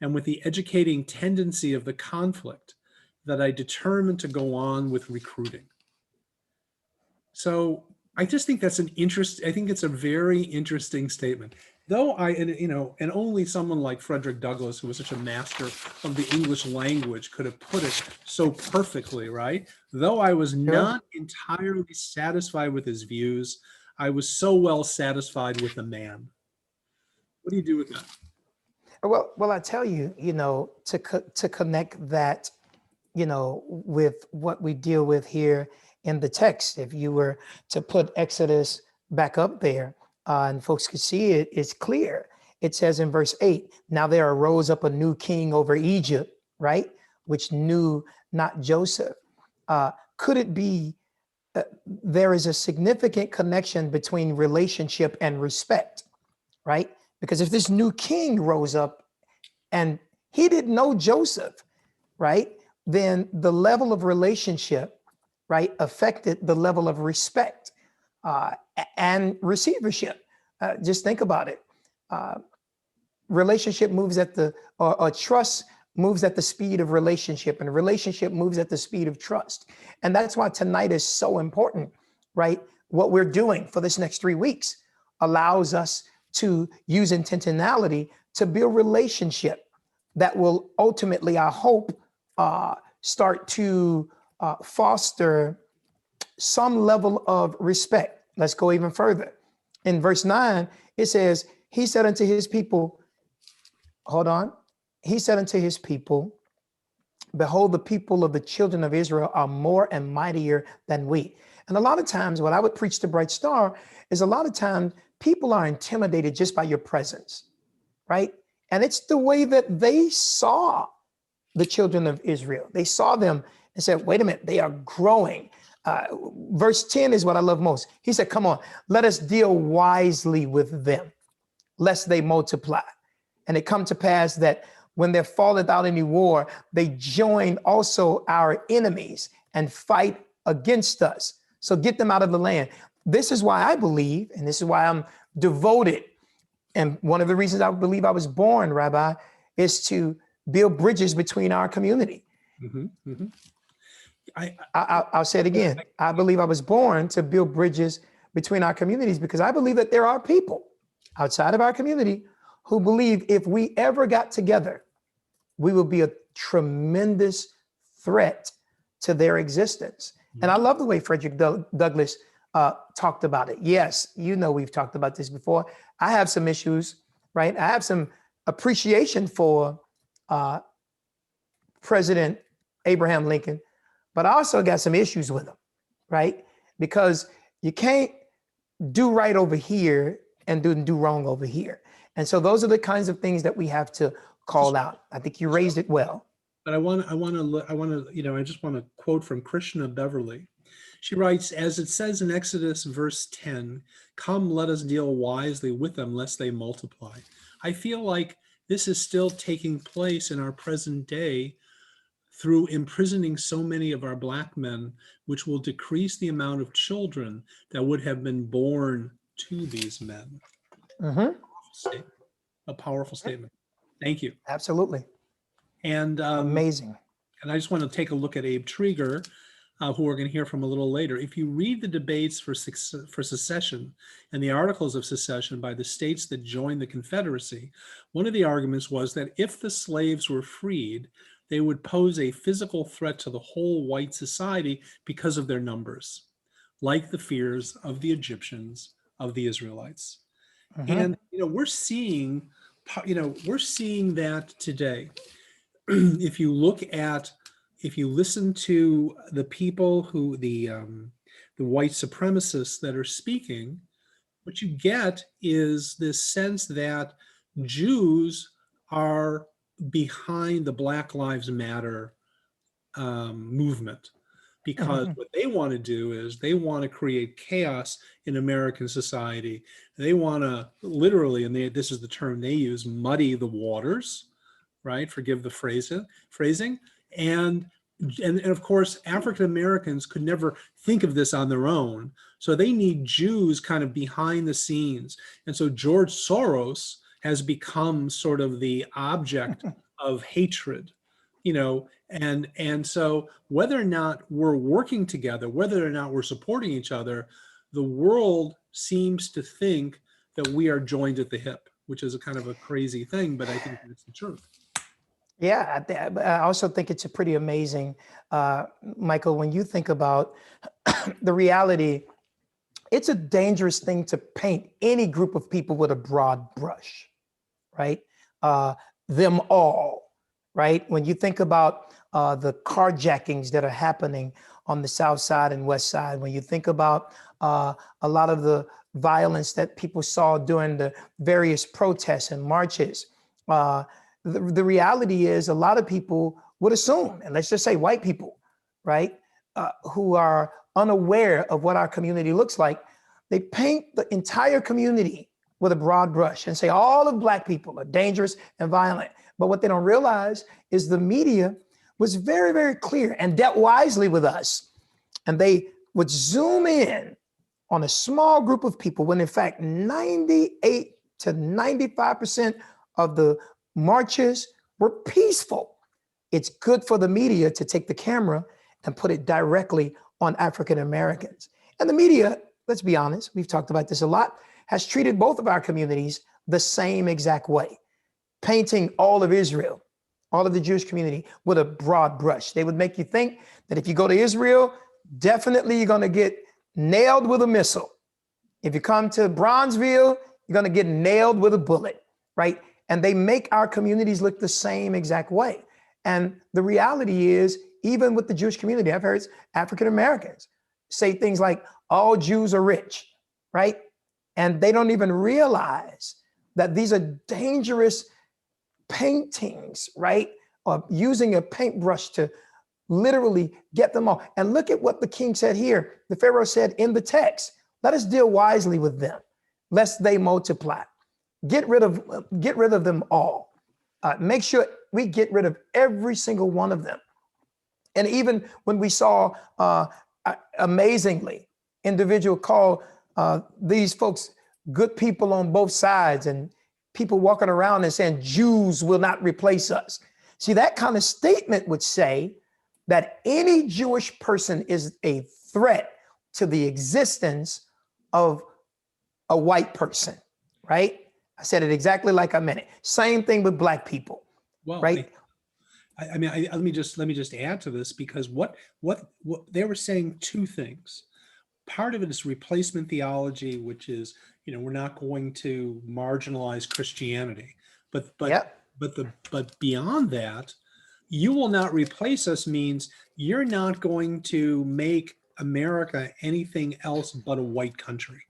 and with the educating tendency of the conflict that I determined to go on with recruiting. So I just think that's I think it's a very interesting statement. Though and only someone like Frederick Douglass, who was such a master of the English language, could have put it so perfectly, right? Though I was not entirely satisfied with his views, I was so well satisfied with the man. What do you do with that? Well, I tell you, to connect that, with what we deal with here in the text. If you were to put Exodus back up there, and folks could see it, it's clear. It says in verse 8, now there arose up a new king over Egypt, right? Which knew not Joseph. Could it be there is a significant connection between relationship and respect, right? Because if this new king rose up and he didn't know Joseph, right, then the level of relationship, right, affected the level of respect and receivership. Just think about it. Relationship moves at or trust moves at the speed of relationship, and relationship moves at the speed of trust. And that's why tonight is so important, right? What we're doing for this next 3 weeks allows us to use intentionality to build relationship that will ultimately, I hope, start to foster some level of respect. Let's go even further. In verse 9, it says, he said unto his people, he said unto his people, behold, the people of the children of Israel are more and mightier than we. And a lot of times what I would preach to Bright Star is a lot of times people are intimidated just by your presence, right? And it's the way that they saw the children of Israel. They saw them and said, wait a minute, they are growing. Verse 10 is what I love most. He said, come on, let us deal wisely with them, lest they multiply. And it come to pass that when there falleth out any war, they join also our enemies and fight against us. So get them out of the land. This is why I believe, and this is why I'm devoted. And one of the reasons I believe I was born, Rabbi, is to build bridges between our community. Mm-hmm, mm-hmm. I'll say it again. I believe I was born to build bridges between our communities because I believe that there are people outside of our community who believe if we ever got together, we will be a tremendous threat to their existence. And I love the way Frederick Douglass talked about it. Yes, we've talked about this before. I have some issues, right? I have some appreciation for President Abraham Lincoln, but I also got some issues with him, right? Because you can't do right over here and do wrong over here. And so those are the kinds of things that we have to call out. I think you raised it well. But I just want to quote from Krishna Beverly. She writes, as it says in Exodus verse 10, come, let us deal wisely with them, lest they multiply. I feel like this is still taking place in our present day through imprisoning so many of our Black men, which will decrease the amount of children that would have been born to these men. Mhm. A powerful statement. Thank you. Absolutely. And Amazing. and I just want to take a look at Abe Trieger, who we're going to hear from a little later. If you read the debates for secession and the articles of secession by the states that joined the Confederacy, one of the arguments was that if the slaves were freed, they would pose a physical threat to the whole white society because of their numbers, like the fears of the Egyptians, of the Israelites. Mhm. And we're seeing that today. If you listen to the people who the white supremacists that are speaking, what you get is this sense that Jews are behind the Black Lives Matter movement, because Mhm. what they want to do is they want to create chaos in American society. They want to literally, and this is the term they use, muddy the waters, right? Forgive the phrasing. And of course, African Americans could never think of this on their own. So they need Jews kind of behind the scenes. And so George Soros has become sort of the object of hatred, and so whether or not we're working together, whether or not we're supporting each other, the world seems to think that we are joined at the hip, which is a kind of a crazy thing, but I think that's the truth. Yeah, I also think it's a pretty amazing, Michael, when you think about the reality, it's a dangerous thing to paint any group of people with a broad brush, right? Them all, right? When you think about the carjackings that are happening on the South Side and West Side, when you think about a lot of the violence that people saw during the various protests and marches, the reality is a lot of people would assume, and let's just say white people, right, who are unaware of what our community looks like, they paint the entire community with a broad brush and say all of Black people are dangerous and violent. But what they don't realize is the media was very, very clear and dealt wisely with us. And they would zoom in on a small group of people when in fact 98 to 95% of the marches were peaceful. It's good for the media to take the camera and put it directly on African Americans. And the media, let's be honest, we've talked about this a lot, has treated both of our communities the same exact way, painting all of Israel, all of the Jewish community with a broad brush. They would make you think that if you go to Israel, definitely you're going to get nailed with a missile. If you come to Bronzeville, you're going to get nailed with a bullet, right? And they make our communities look the same exact way. And the reality is, even with the Jewish community, I've heard African Americans say things like, all Jews are rich, right? And they don't even realize that these are dangerous paintings, right? Or using a paintbrush to literally get them all. And look at what the king said here. The Pharaoh said in the text, let us deal wisely with them, lest they multiply. Get rid of them all. Make sure we get rid of every single one of them. And even when we saw, amazingly, individual call these folks good people on both sides, and people walking around and saying Jews will not replace us. See, that kind of statement would say that any Jewish person is a threat to the existence of a white person, right? I said it exactly like I meant it. Same thing with Black people, Well, right? let me just add to this, because what they were saying two things. Part of it is replacement theology, which is, we're not going to marginalize Christianity, but beyond that, you will not replace us means you're not going to make America anything else but a white country.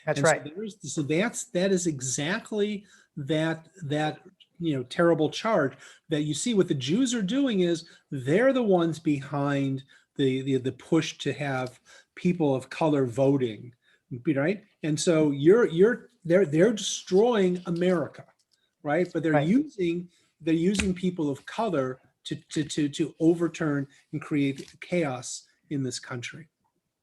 That's And right. So that is exactly that terrible charge that you see. What the Jews are doing is they're the ones behind the push to have people of color voting, right? And so they're destroying America, right? But they're Right. using people of color to overturn and create chaos in this country.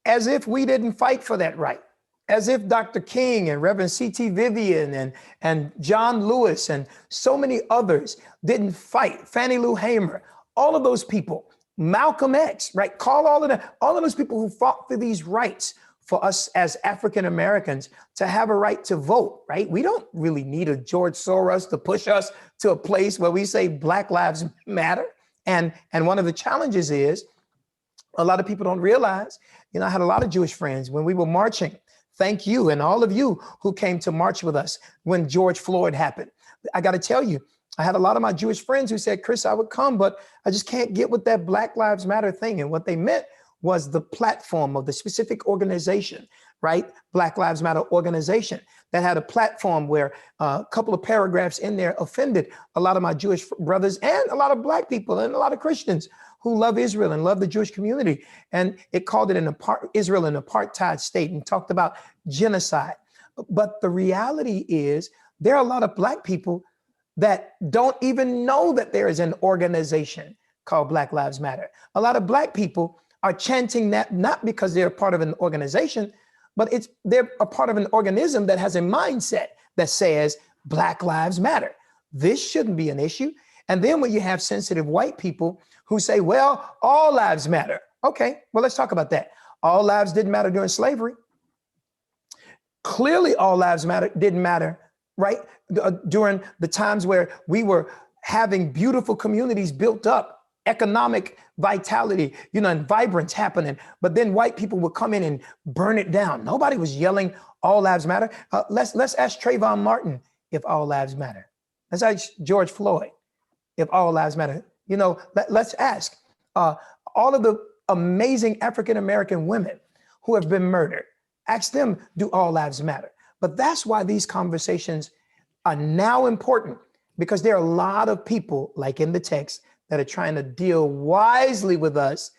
As if we didn't fight for that right. As if Dr. King and Reverend C.T. Vivian and John Lewis and so many others didn't fight. Fannie Lou Hamer, all of those people, Malcolm X, right? Call all of them, all of those people who fought for these rights for us as African Americans to have a right to vote, right? We don't really need a George Soros to push us to a place where we say Black Lives Matter. And one of the challenges is a lot of people don't realize, I had a lot of Jewish friends when we were marching. Thank you. And all of you who came to march with us when George Floyd happened. I got to tell you, I had a lot of my Jewish friends who said, Chris, I would come, but I just can't get with that Black Lives Matter thing. And what they meant was the platform of the specific organization, right? Black Lives Matter organization that had a platform where a couple of paragraphs in there offended a lot of my Jewish brothers and a lot of Black people and a lot of Christians who love Israel and love the Jewish community. And it called it Israel an apartheid state and talked about genocide. But the reality is there are a lot of Black people that don't even know that there is an organization called Black Lives Matter. A lot of Black people are chanting that not because they're part of an organization, but they're a part of an organism that has a mindset that says Black Lives Matter. This shouldn't be an issue. And then when you have sensitive white people who say, well, all lives matter. Okay, well, let's talk about that. All lives didn't matter during slavery. Clearly, all lives didn't matter, right? During the times where we were having beautiful communities built up, economic vitality, and vibrance happening. But then white people would come in and burn it down. Nobody was yelling, all lives matter. Let's ask Trayvon Martin if all lives matter. Let's ask George Floyd if all lives matter. Let's ask all of the amazing African-American women who have been murdered. Ask them, do all lives matter? But that's why these conversations are now important, because there are a lot of people, like in the text, that are trying to deal wisely with us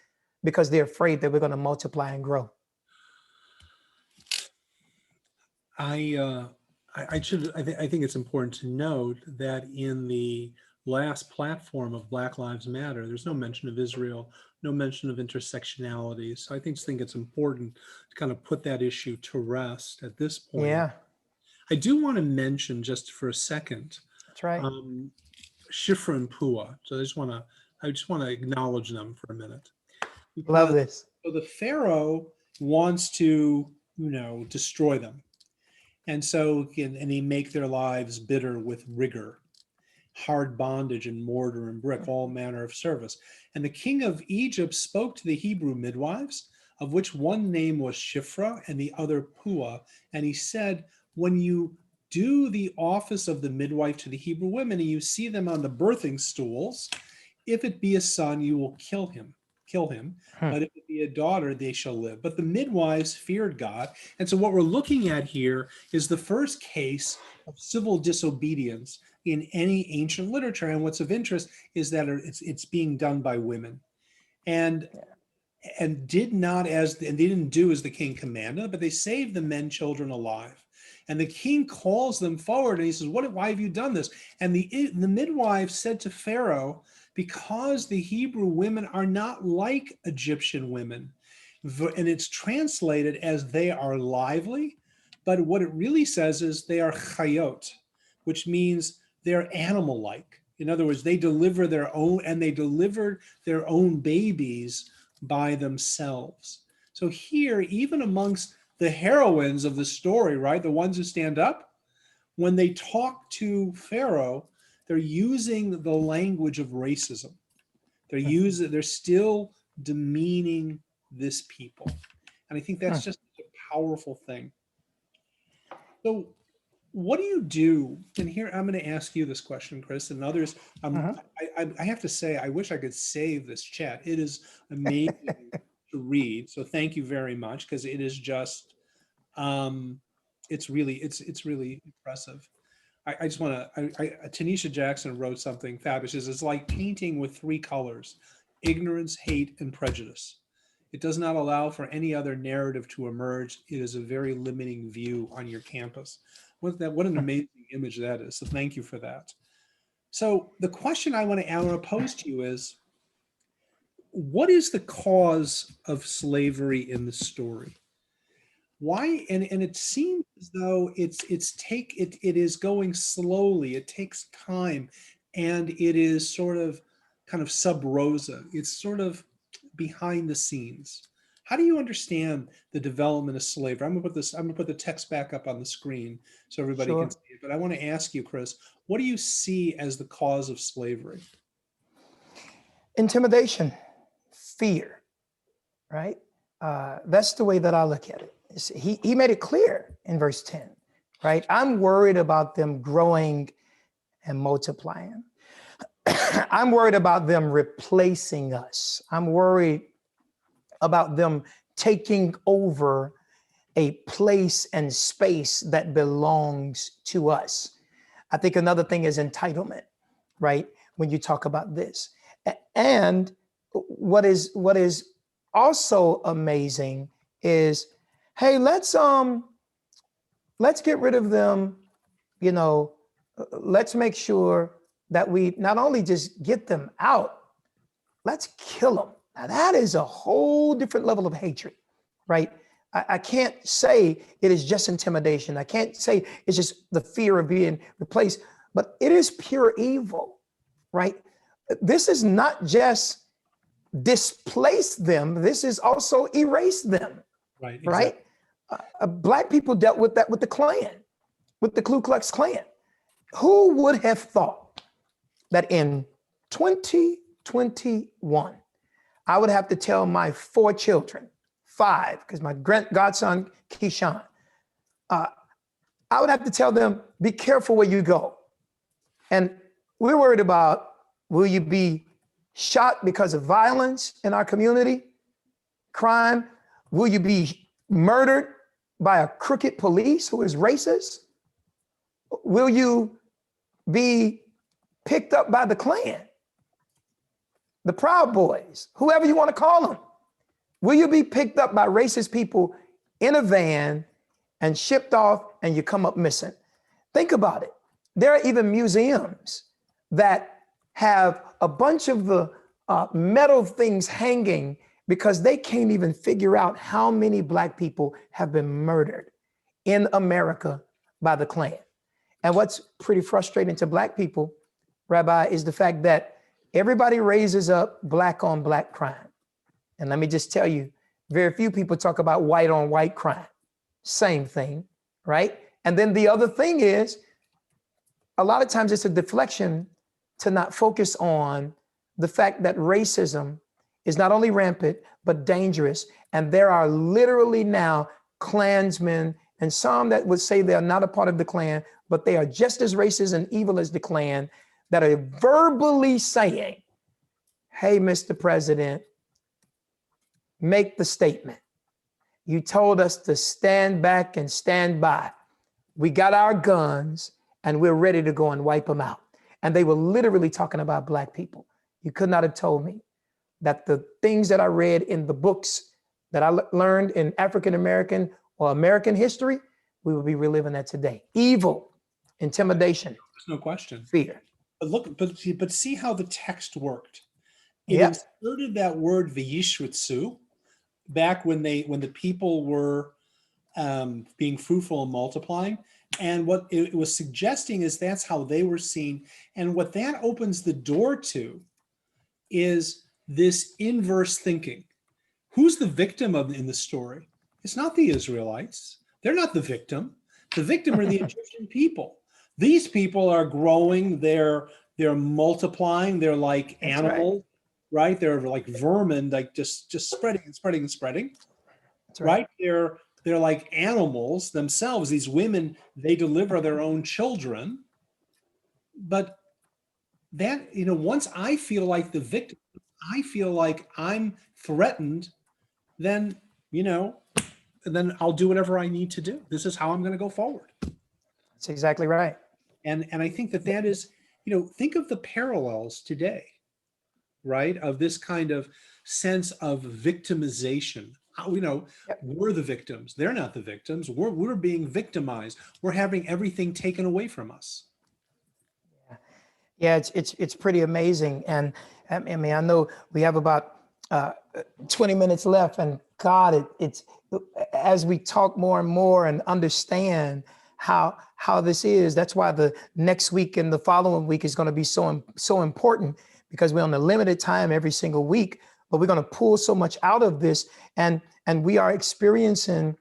because they're afraid that we're going to multiply and grow. I think it's important to note that in the last platform of Black Lives Matter, there's no mention of Israel, no mention of intersectionality. So I think it's important to kind of put that issue to rest at this point. Yeah. I do want to mention just for a second, That's right. Shifra and Pua. So I just want to acknowledge them for a minute. Love this. So the Pharaoh wants to, destroy them. And so, and they make their lives bitter with rigor, hard bondage and mortar and brick, all manner of service. And the king of Egypt spoke to the Hebrew midwives, of which one name was Shifra and the other Pua. And he said, when you do the office of the midwife to the Hebrew women and you see them on the birthing stools, if it be a son, you will kill him. But if it be a daughter, they shall live. But the midwives feared God. And so what we're looking at here is the first case of civil disobedience in any ancient literature. And what's of interest is that it's being done by women. And they didn't do as the king commanded, but they saved the men, children alive. And the king calls them forward and he says, why have you done this? And the midwife said to Pharaoh, because the Hebrew women are not like Egyptian women. And it's translated as they are lively, but what it really says is they are chayot, which means they're animal-like. In other words, they deliver their own, and they delivered their own babies by themselves. So here, even amongst the heroines of the story, right, the ones who stand up, when they talk to Pharaoh, they're using the language of racism. They're still demeaning this people. And I think that's just a powerful thing. So what do you do? And here, I'm going to ask you this question, Chris, and others. I have to say, I wish I could save this chat. It is amazing to read. So thank you very much, because it is just, it's really impressive. I just want to, Tanisha Jackson wrote something fabulous. It's like painting with three colors: ignorance, hate, and prejudice. It does not allow for any other narrative to emerge. It is a very limiting view on your campus. What an amazing image that is. So thank you for that. So the question I want to pose to you is, what is the cause of slavery in the story? Why? And it seems as though it is going slowly. It takes time, and it is sort of kind of sub rosa. It's sort of behind the scenes. How do you understand the development of slavery? I'm gonna put the text back up on the screen so everybody Sure. can see it. But I want to ask you, Chris, what do you see as the cause of slavery? Intimidation, fear, right? That's the way that I look at it. He made it clear in verse 10, right? I'm worried about them growing and multiplying. I'm worried about them replacing us. I'm worried about them taking over a place and space that belongs to us. I think another thing is entitlement, right? When you talk about this. And what is also amazing is, hey, let's get rid of them, let's make sure that we not only just get them out, let's kill them. Now that is a whole different level of hatred, right? I can't say it is just intimidation. I can't say it's just the fear of being replaced, but it is pure evil, right? This is not just displace them. This is also erase them, Right. Exactly. right? Black people dealt with that with the Klan, with the Ku Klux Klan. Who would have thought that in 2021, I would have to tell my 4 children, 5, because my godson, Keyshawn, I would have to tell them, be careful where you go. And we're worried about, will you be shot because of violence in our community, crime? Will you be murdered by a crooked police who is racist? Will you be picked up by the Klan, the Proud Boys, whoever you want to call them? Will you be picked up by racist people in a van and shipped off and you come up missing? Think about it. There are even museums that have a bunch of the metal things hanging because they can't even figure out how many Black people have been murdered in America by the Klan. And what's pretty frustrating to Black people, Rabbi, is the fact that everybody raises up Black on Black crime. And let me just tell you, very few people talk about white on white crime. Same thing, right? And then the other thing is, a lot of times it's a deflection to not focus on the fact that racism is not only rampant, but dangerous. And there are literally now Klansmen and some that would say they're not a part of the Klan, but they are just as racist and evil as the Klan, that are verbally saying, hey, Mr. President, make the statement. You told us to stand back and stand by. We got our guns and we're ready to go and wipe them out. And they were literally talking about Black people. You could not have told me that the things that I read in the books that I learned in African-American or American history, we would be reliving that today. Evil, intimidation. There's no question. Fear. But look, but see how the text worked. It Yep. inserted that word vayishritzu back when the people were being fruitful and multiplying. And what it was suggesting is that's how they were seen. And what that opens the door to is this inverse thinking. Who's the victim in the story? It's not the Israelites. They're not the victim. The victim are the Egyptian people. These people are growing, they're multiplying, they're like That's animals, right? They're like vermin, like just spreading and spreading and spreading. That's right. They're like animals themselves. These women, they deliver their own children. But that, once I feel like the victim, I feel like I'm threatened, then, and then I'll do whatever I need to do. This is how I'm going to go forward. That's exactly right. And I think that is, think of the parallels today, right? Of this kind of sense of victimization. We're the victims. They're not the victims. We're being victimized. We're having everything taken away from us. Yeah, it's pretty amazing. And I mean, I know we have about 20 minutes left, and God, it's as we talk more and more and understand how this is. That's why the next week and the following week is going to be so important, because we're on a limited time every single week, but we're going to pull so much out of this, and we are experiencing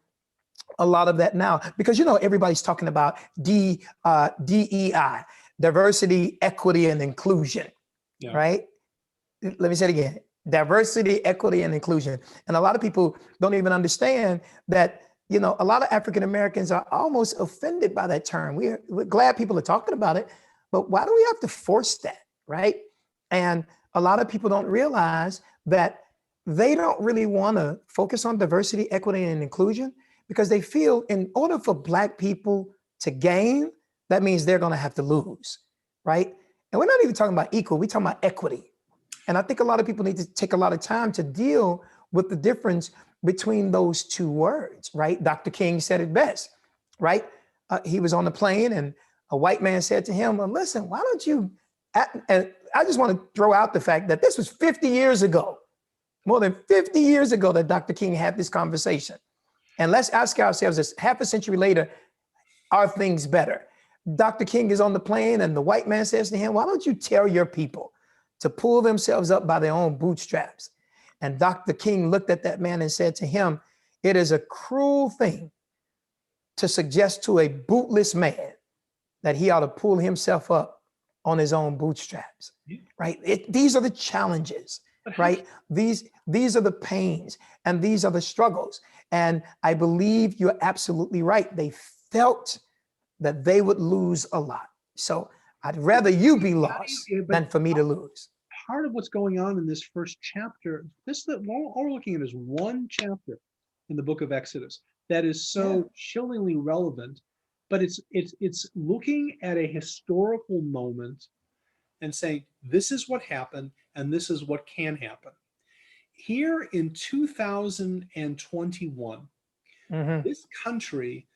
a lot of that now, because everybody's talking about DEI, diversity, equity, and inclusion, Yeah. right? Let me say it again: diversity, equity, and inclusion. And a lot of people don't even understand that. A lot of African Americans are almost offended by that term. We're glad people are talking about it, but why do we have to force that, right? And a lot of people don't realize that they don't really want to focus on diversity, equity, and inclusion, because they feel in order for Black people to gain, that means they're going to have to lose, right? And we're not even talking about equal, we're talking about equity. And I think a lot of people need to take a lot of time to deal with the difference between those two words, right? Dr. King said it best, right? He was on the plane and a white man said to him, well, listen, why don't you, and I just want to throw out the fact that this was 50 years ago, more than 50 years ago that Dr. King had this conversation. And let's ask ourselves this: half a century later, are things better? Dr. King is on the plane and the white man says to him, why don't you tell your people to pull themselves up by their own bootstraps? And Dr. King looked at that man and said to him, it is a cruel thing to suggest to a bootless man that he ought to pull himself up on his own bootstraps, right? These are the challenges, right? These are the pains and these are the struggles. And I believe you're absolutely right. They felt that they would lose a lot. So I'd rather you be lost than for me to lose. Part of what's going on in this first chapter, all we're looking at is one chapter in the book of Exodus that is so chillingly relevant, but it's looking at a historical moment and saying, this is what happened and this is what can happen. Here in 2021, this country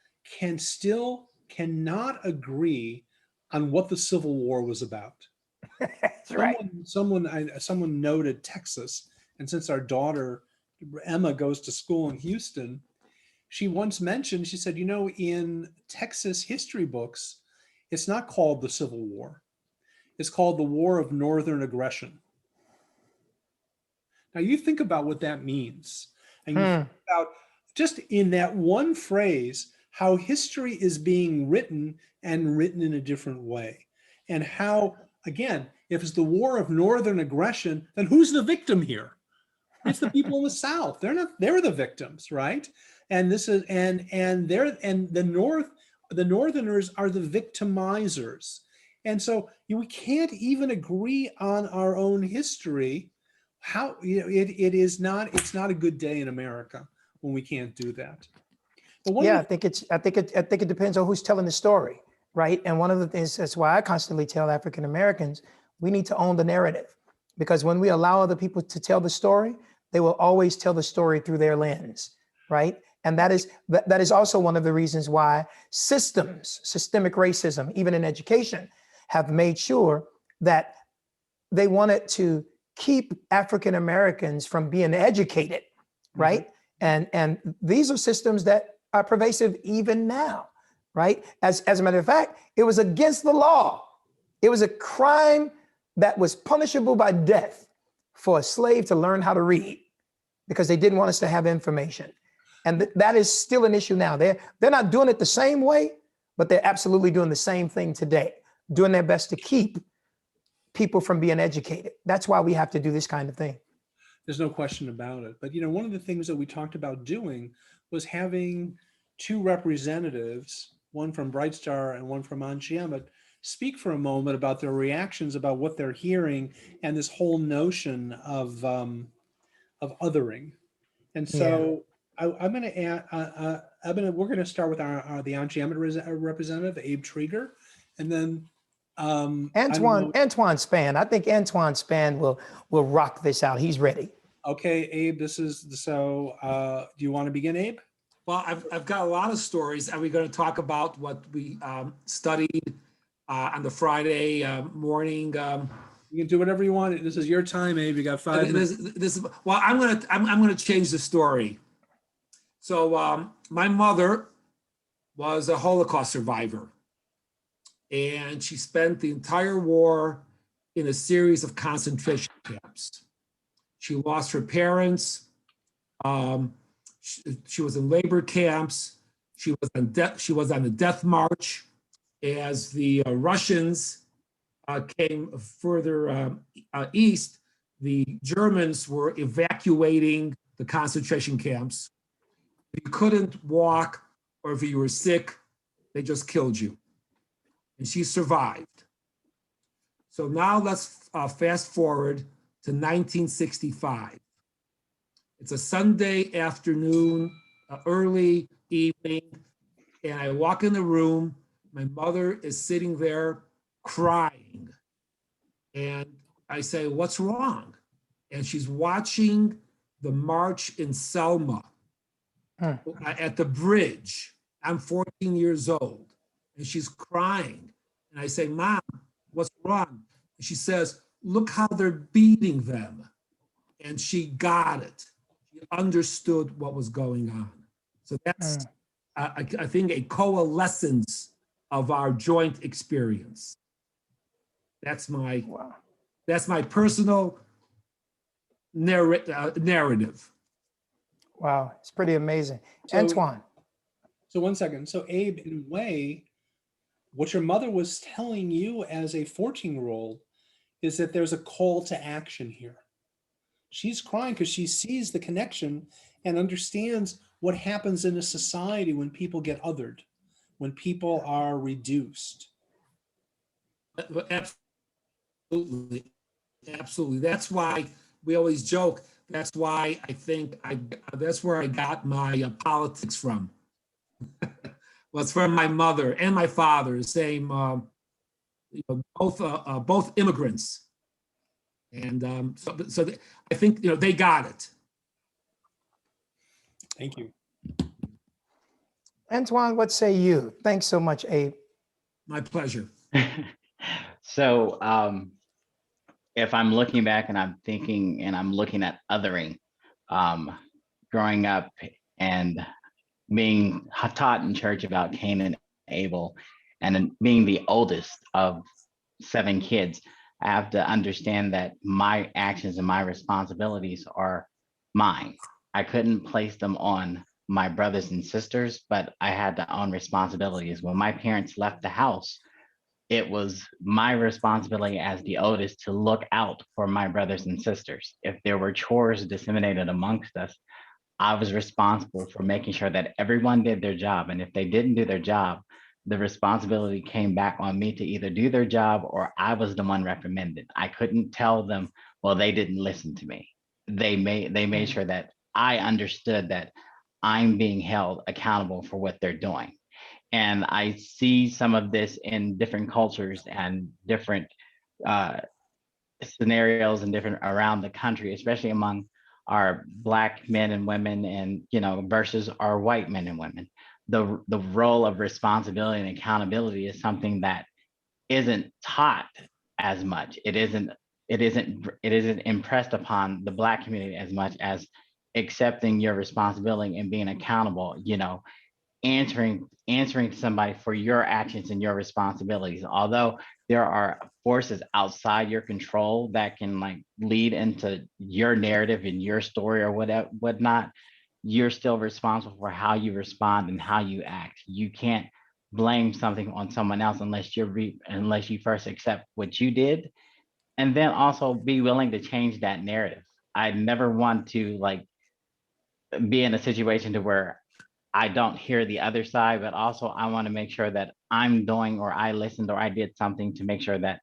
cannot agree on what the Civil War was about. That's right. Someone noted Texas, and since our daughter Emma goes to school in Houston, she once mentioned, she said, in Texas history books, it's not called the Civil War. It's called the War of Northern Aggression. Now you think about what that means, and you think about just in that one phrase how history is being written and written in a different way, and how, again, if it's the War of Northern Aggression, then who's the victim here? It's the people in the South. They're the victims, right? And this is the Northerners are the victimizers. And so we can't even agree on our own history. It's not a good day in America when we can't do that. But I think it depends on who's telling the story, right? And one of the things, that's why I constantly tell African Americans, we need to own the narrative, because when we allow other people to tell the story, they will always tell the story through their lens, right? And that is also one of the reasons why systemic racism, even in education, have made sure that they wanted to keep African Americans from being educated, right? And these are systems that are pervasive even now, right? As a matter of fact, it was against the law. It was a crime that was punishable by death for a slave to learn how to read, because they didn't want us to have information. And that is still an issue now. They're not doing it the same way, but they're absolutely doing the same thing today, doing their best to keep people from being educated. That's why we have to do this kind of thing. There's no question about it. But one of the things that we talked about doing was having two representatives, one from Bright Star and one from Anshe, speak for a moment about their reactions, about what they're hearing, and this whole notion of othering. And so I'm going to add. We're going to start with the Anshe representative, Abe Trieger, and then Antoine Span. I think Antoine Span will rock this out. He's ready. Okay, Abe. Do you want to begin, Abe? Well, I've got a lot of stories. Are we going to talk about what we studied on the Friday morning. You can do whatever you want. This is your time, Abe. You got 5 minutes. Well, I'm gonna change the story. So my mother was a Holocaust survivor, and she spent the entire war in a series of concentration camps. She lost her parents. She was in labor camps. She was on the death march as the Russians came further east. The Germans were evacuating the concentration camps. If you couldn't walk or if you were sick, they just killed you. And she survived. So now let's fast forward to 1965. It's a Sunday afternoon, early evening, and I walk in the room. My mother is sitting there crying. And I say, what's wrong? And she's watching the march in Selma at the bridge. I'm 14 years old, and she's crying. And I say, Mom, what's wrong? And she says, look how they're beating them. And she got it. She understood what was going on. So that's, I think, a coalescence of our joint experience. That's my personal narrative. Wow, it's pretty amazing. So- Antoine. So 1 second. So Abe, in a way, what your mother was telling you as a 14-year-old is that there's a call to action here. She's crying because she sees the connection and understands what happens in a society when people get othered, when people are reduced. Absolutely. Absolutely. That's why we always joke. That's why I think that's where I got my politics from. Well, it's from my mother and my father, same, both immigrants. And so I think, they got it. Thank you. Antoine, what say you? Thanks so much, Abe. My pleasure. So if I'm looking back and I'm thinking and I'm looking at othering, growing up and being taught in church about Cain and Abel, and then being the oldest of 7 kids, I have to understand that my actions and my responsibilities are mine. I couldn't place them on my brothers and sisters, but I had to own responsibilities. When my parents left the house, it was my responsibility as the oldest to look out for my brothers and sisters. If there were chores disseminated amongst us, I was responsible for making sure that everyone did their job. And if they didn't do their job, the responsibility came back on me to either do their job or I was the one reprimanded. I couldn't tell them, well, they didn't listen to me. They made sure that I understood that I'm being held accountable for what they're doing. And I see some of this in different cultures and different scenarios and different around the country, especially among our Black men and women and, versus our white men and women. The role of responsibility and accountability is something that isn't taught as much. It isn't impressed upon the Black community as much as accepting your responsibility and being accountable, answering somebody for your actions and your responsibilities. Although there are forces outside your control that can lead into your narrative and your story or whatnot, you're still responsible for how you respond and how you act. You can't blame something on someone else unless you first accept what you did, and then also be willing to change that narrative. I never want to be in a situation to where I don't hear the other side, but also I want to make sure that I'm doing, or I listened, or I did something to make sure that,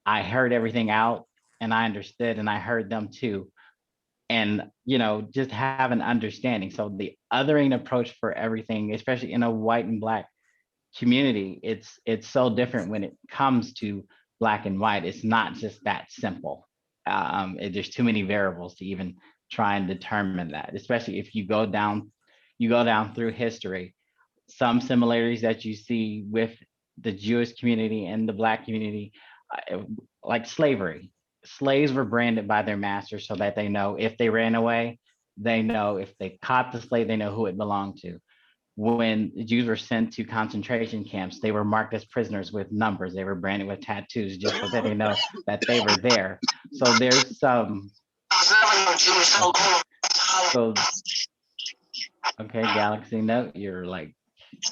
I heard everything out and I understood and I heard them too. And, just have an understanding. So the othering approach for everything, especially in a white and Black community, it's so different when it comes to Black and white. It's not just that simple. There's too many variables to even try and determine that, especially if you go down through history. Some similarities that you see with the Jewish community and the Black community, like slavery. Slaves were branded by their masters so that they know if they ran away, they know if they caught the slave, they know who it belonged to. When the Jews were sent to concentration camps, they were marked as prisoners with numbers. They were branded with tattoos just so that they know that they were there. So there's some. So, okay, Galaxy Note, you're like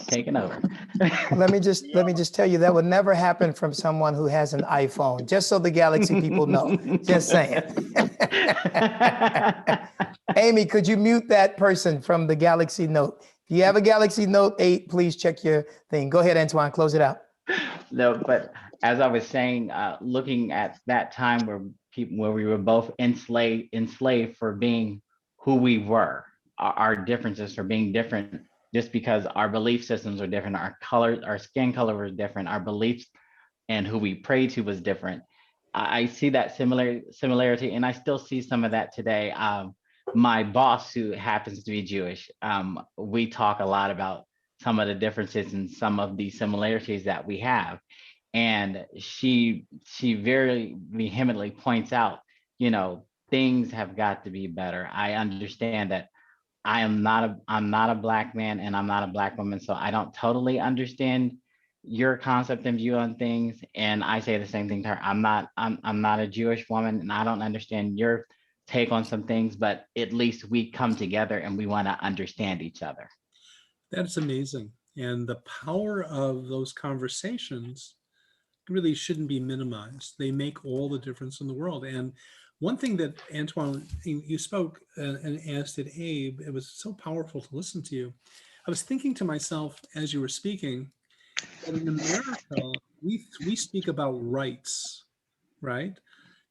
taking over. Let me just tell you that would never happen from someone who has an iPhone, just so the Galaxy people know. Just saying. Amy, could you mute that person from the Galaxy Note? If you have a Galaxy Note 8, please check your thing. Go ahead, Antoine, close it out. No, but as I was saying, looking at that time where we were both enslaved for being who we were, our differences for being different, just because our belief systems are different, our color, our skin color was different, our beliefs and who we prayed to was different. I see that similarity, and I still see some of that today. My boss, who happens to be Jewish, we talk a lot about some of the differences and some of the similarities that we have. And she very vehemently points out, things have got to be better. I understand that I'm not a Black man and I'm not a Black woman, so I don't totally understand your concept and view on things. And I say the same thing to her. I'm not a Jewish woman, and I don't understand your take on some things, but at least we come together and we want to understand each other. That's amazing. And the power of those conversations really shouldn't be minimized. They make all the difference in the world. And one thing that, Antoine, you spoke and asked at Abe, it was so powerful to listen to you. I was thinking to myself as you were speaking, that in America, we speak about rights, right?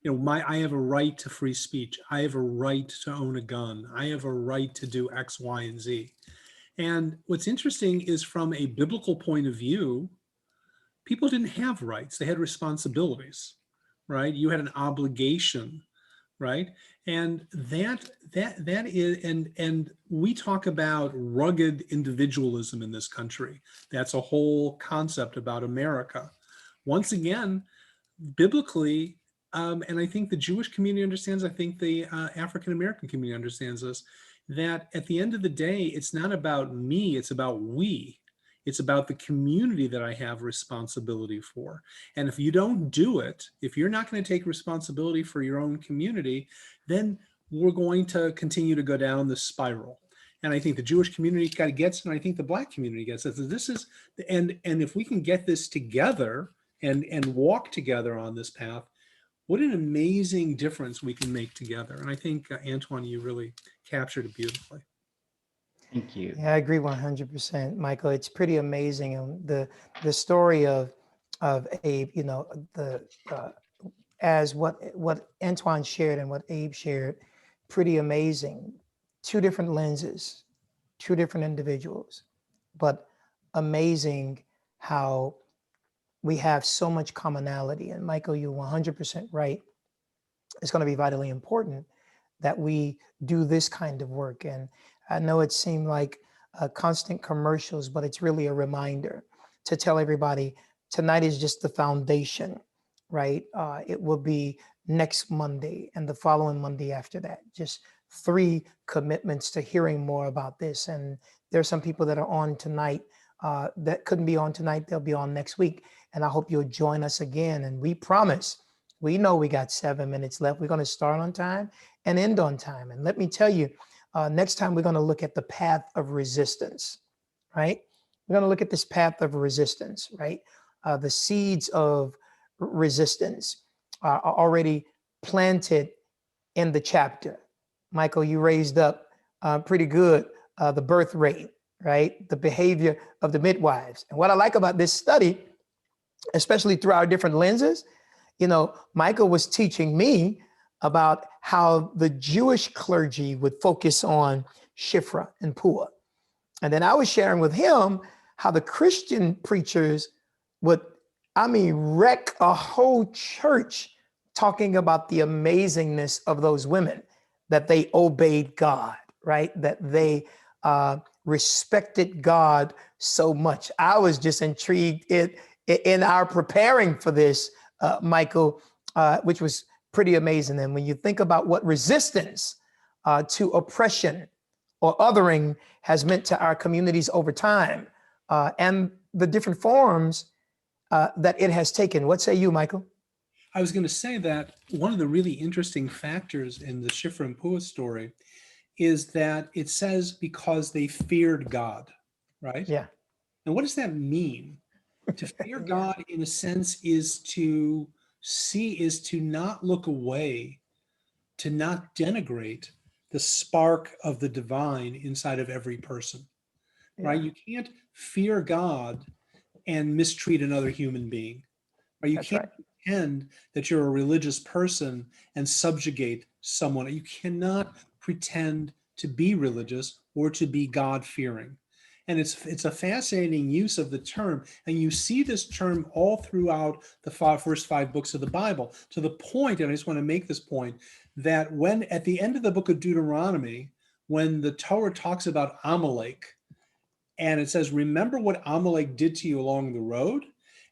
I have a right to free speech. I have a right to own a gun. I have a right to do X, Y, and Z. And what's interesting is from a biblical point of view, people didn't have rights. They had responsibilities, right? You had an obligation, right? And that is, and we talk about rugged individualism in this country. That's a whole concept about America. Once again, biblically, and I think the Jewish community understands, I think the African-American community understands this, that at the end of the day, it's not about me, it's about we. It's about the community that I have responsibility for. And if you don't do it, if you're not going to take responsibility for your own community, then we're going to continue to go down the spiral. And I think the Jewish community kind of gets it, and I think the Black community gets it. This is, and if we can get this together and walk together on this path, what an amazing difference we can make together. And I think, Antoine, you really captured it beautifully. Thank you. Yeah, I agree 100%, Michael. It's pretty amazing. The story of Abe, as what Antoine shared and what Abe shared, pretty amazing. Two different lenses, two different individuals, but amazing how we have so much commonality. And Michael, you're 100% right. It's going to be vitally important that we do this kind of work. And I know it seemed like constant commercials, but it's really a reminder to tell everybody tonight is just the foundation, right? It will be next Monday and the following Monday after that. Just 3 commitments to hearing more about this. And there's some people that are on tonight that couldn't be on tonight. They'll be on next week. And I hope you'll join us again. And we promise, we know we got 7 minutes left. We're going to start on time and end on time. And let me tell you, next time we're going to look at the path of resistance, right? We're going to look at this path of resistance, right? The seeds of resistance are already planted in the chapter. Michael, you raised up pretty good the birth rate, right? The behavior of the midwives. And what I like about this study, especially through our different lenses, Michael was teaching me about how the Jewish clergy would focus on Shifra and Puah. And then I was sharing with him how the Christian preachers would, wreck a whole church talking about the amazingness of those women, that they obeyed God, right? That they respected God so much. I was just intrigued. in our preparing for this, Michael, which was pretty amazing. And when you think about what resistance to oppression or othering has meant to our communities over time, and the different forms that it has taken. What say you, Michael? I was going to say that one of the really interesting factors in the Shifra and Puah story is that it says because they feared God, right? Yeah. And what does that mean? To fear God, in a sense, is to not look away, to not denigrate the spark of the divine inside of every person, right? You can't fear God and mistreat another human being, right? You can't pretend that you're a religious person and subjugate someone. You cannot pretend to be religious or to be God-fearing. And it's a fascinating use of the term. And you see this term all throughout the first 5 books of the Bible, to the point, and I just want to make this point, that when at the end of the book of Deuteronomy, when the Torah talks about Amalek, and it says, remember what Amalek did to you along the road?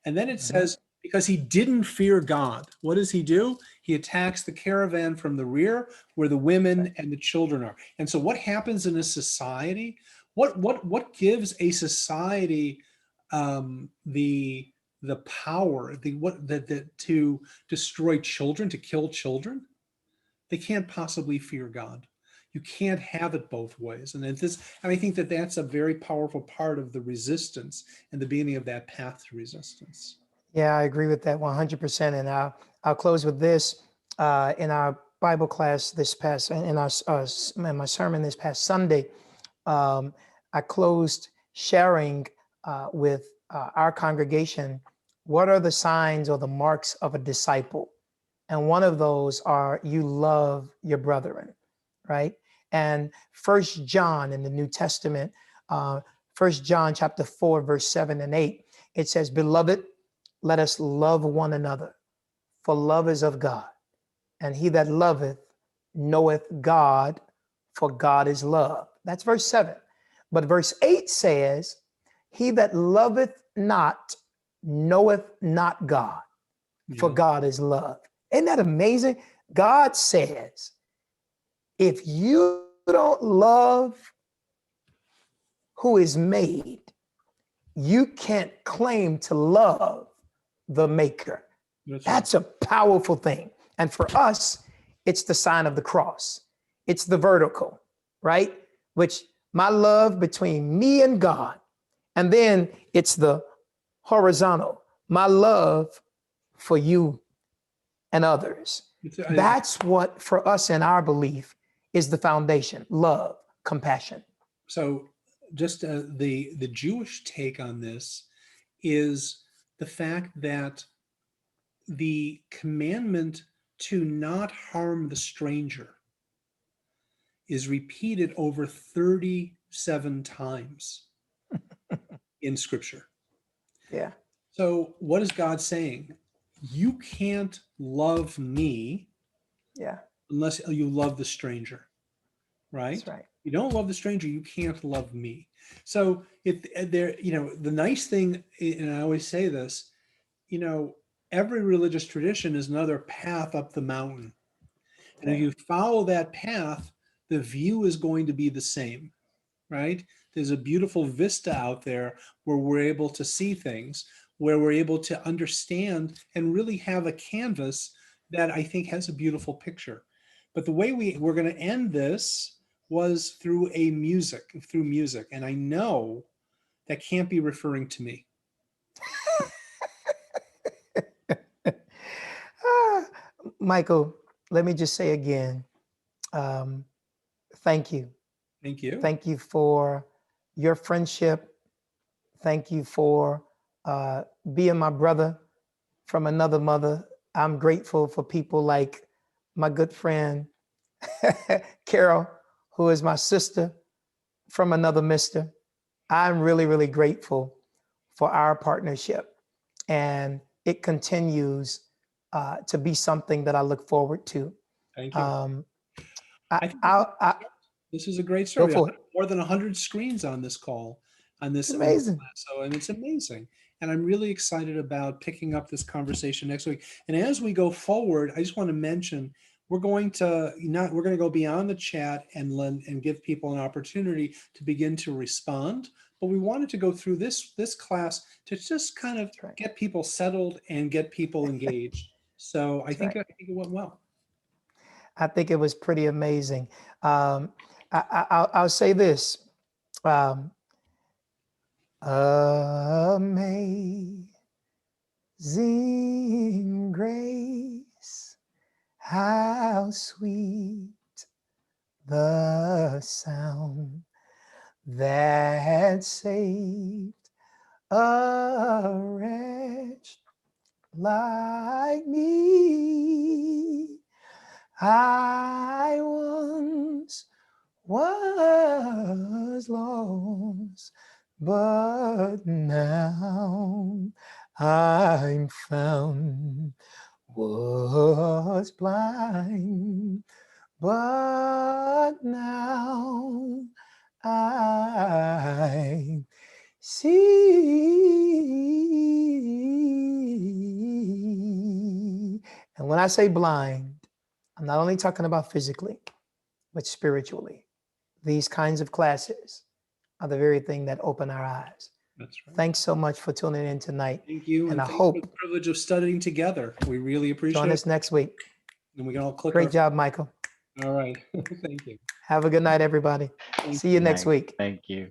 And then it says, because he didn't fear God, what does he do? He attacks the caravan from the rear where the women and the children are. And so what happens in a society? What gives a society the power to destroy children, to kill children? They can't possibly fear God. You can't have it both ways. And I think that that's a very powerful part of the resistance and the beginning of that path to resistance. Yeah, I agree with that 100%. And I'll close with this. In our Bible class in my sermon this past Sunday, I closed sharing with our congregation, what are the signs or the marks of a disciple? And one of those are you love your brethren, right? And 1 John in the New Testament, 1 John chapter 4, verse 7 and 8, it says, beloved, let us love one another, for love is of God. And he that loveth knoweth God, for God is love. That's verse 7. But verse 8 says, he that loveth not knoweth not God, for God is love. Isn't that amazing? God says, if you don't love who is made, you can't claim to love the maker. That's a powerful thing. And for us, it's the sign of the cross. It's the vertical, right? Which my love between me and God. And then it's the horizontal, my love for you and others. That's what, for us in our belief, is the foundation: love, compassion. So just the Jewish take on this is the fact that the commandment to not harm the stranger is repeated over 37 times in Scripture. Yeah. So what is God saying? You can't love me unless you love the stranger, right? That's right. You don't love the stranger, you can't love me. So the nice thing, and I always say this, every religious tradition is another path up the mountain. And if you follow that path, the view is going to be the same, right? There's a beautiful vista out there where we're able to see things, where we're able to understand and really have a canvas that I think has a beautiful picture. But the way we're going to end this was through music. And I know that can't be referring to me. Michael, let me just say again, thank you. Thank you. Thank you for your friendship. Thank you for being my brother from another mother. I'm grateful for people like my good friend, Carol, who is my sister from another mister. I'm really, really grateful for our partnership. And it continues to be something that I look forward to. Thank you. This is a great story. More than 100 screens on this call, on this. It's amazing. So, and it's amazing. And I'm really excited about picking up this conversation next week. And as we go forward, I just want to mention, we're going to go beyond the chat and give people an opportunity to begin to respond. But we wanted to go through this class to just kind of get people settled and get people engaged. So I think it went well. I think it was pretty amazing. I'll say this. Amazing grace, how sweet the sound that saved a wretch like me. I once was lost, but now I'm found. Was blind, but now I see. And when I say blind, I'm not only talking about physically, but spiritually. These kinds of classes are the very thing that open our eyes. That's right. Thanks so much for tuning in tonight. Thank you. And I thanks hope for the privilege of studying together. We really appreciate it. join us next week. And we can all click. Great job, Michael. All right. Thank you. Have a good night, everybody. See you next week. Thank you.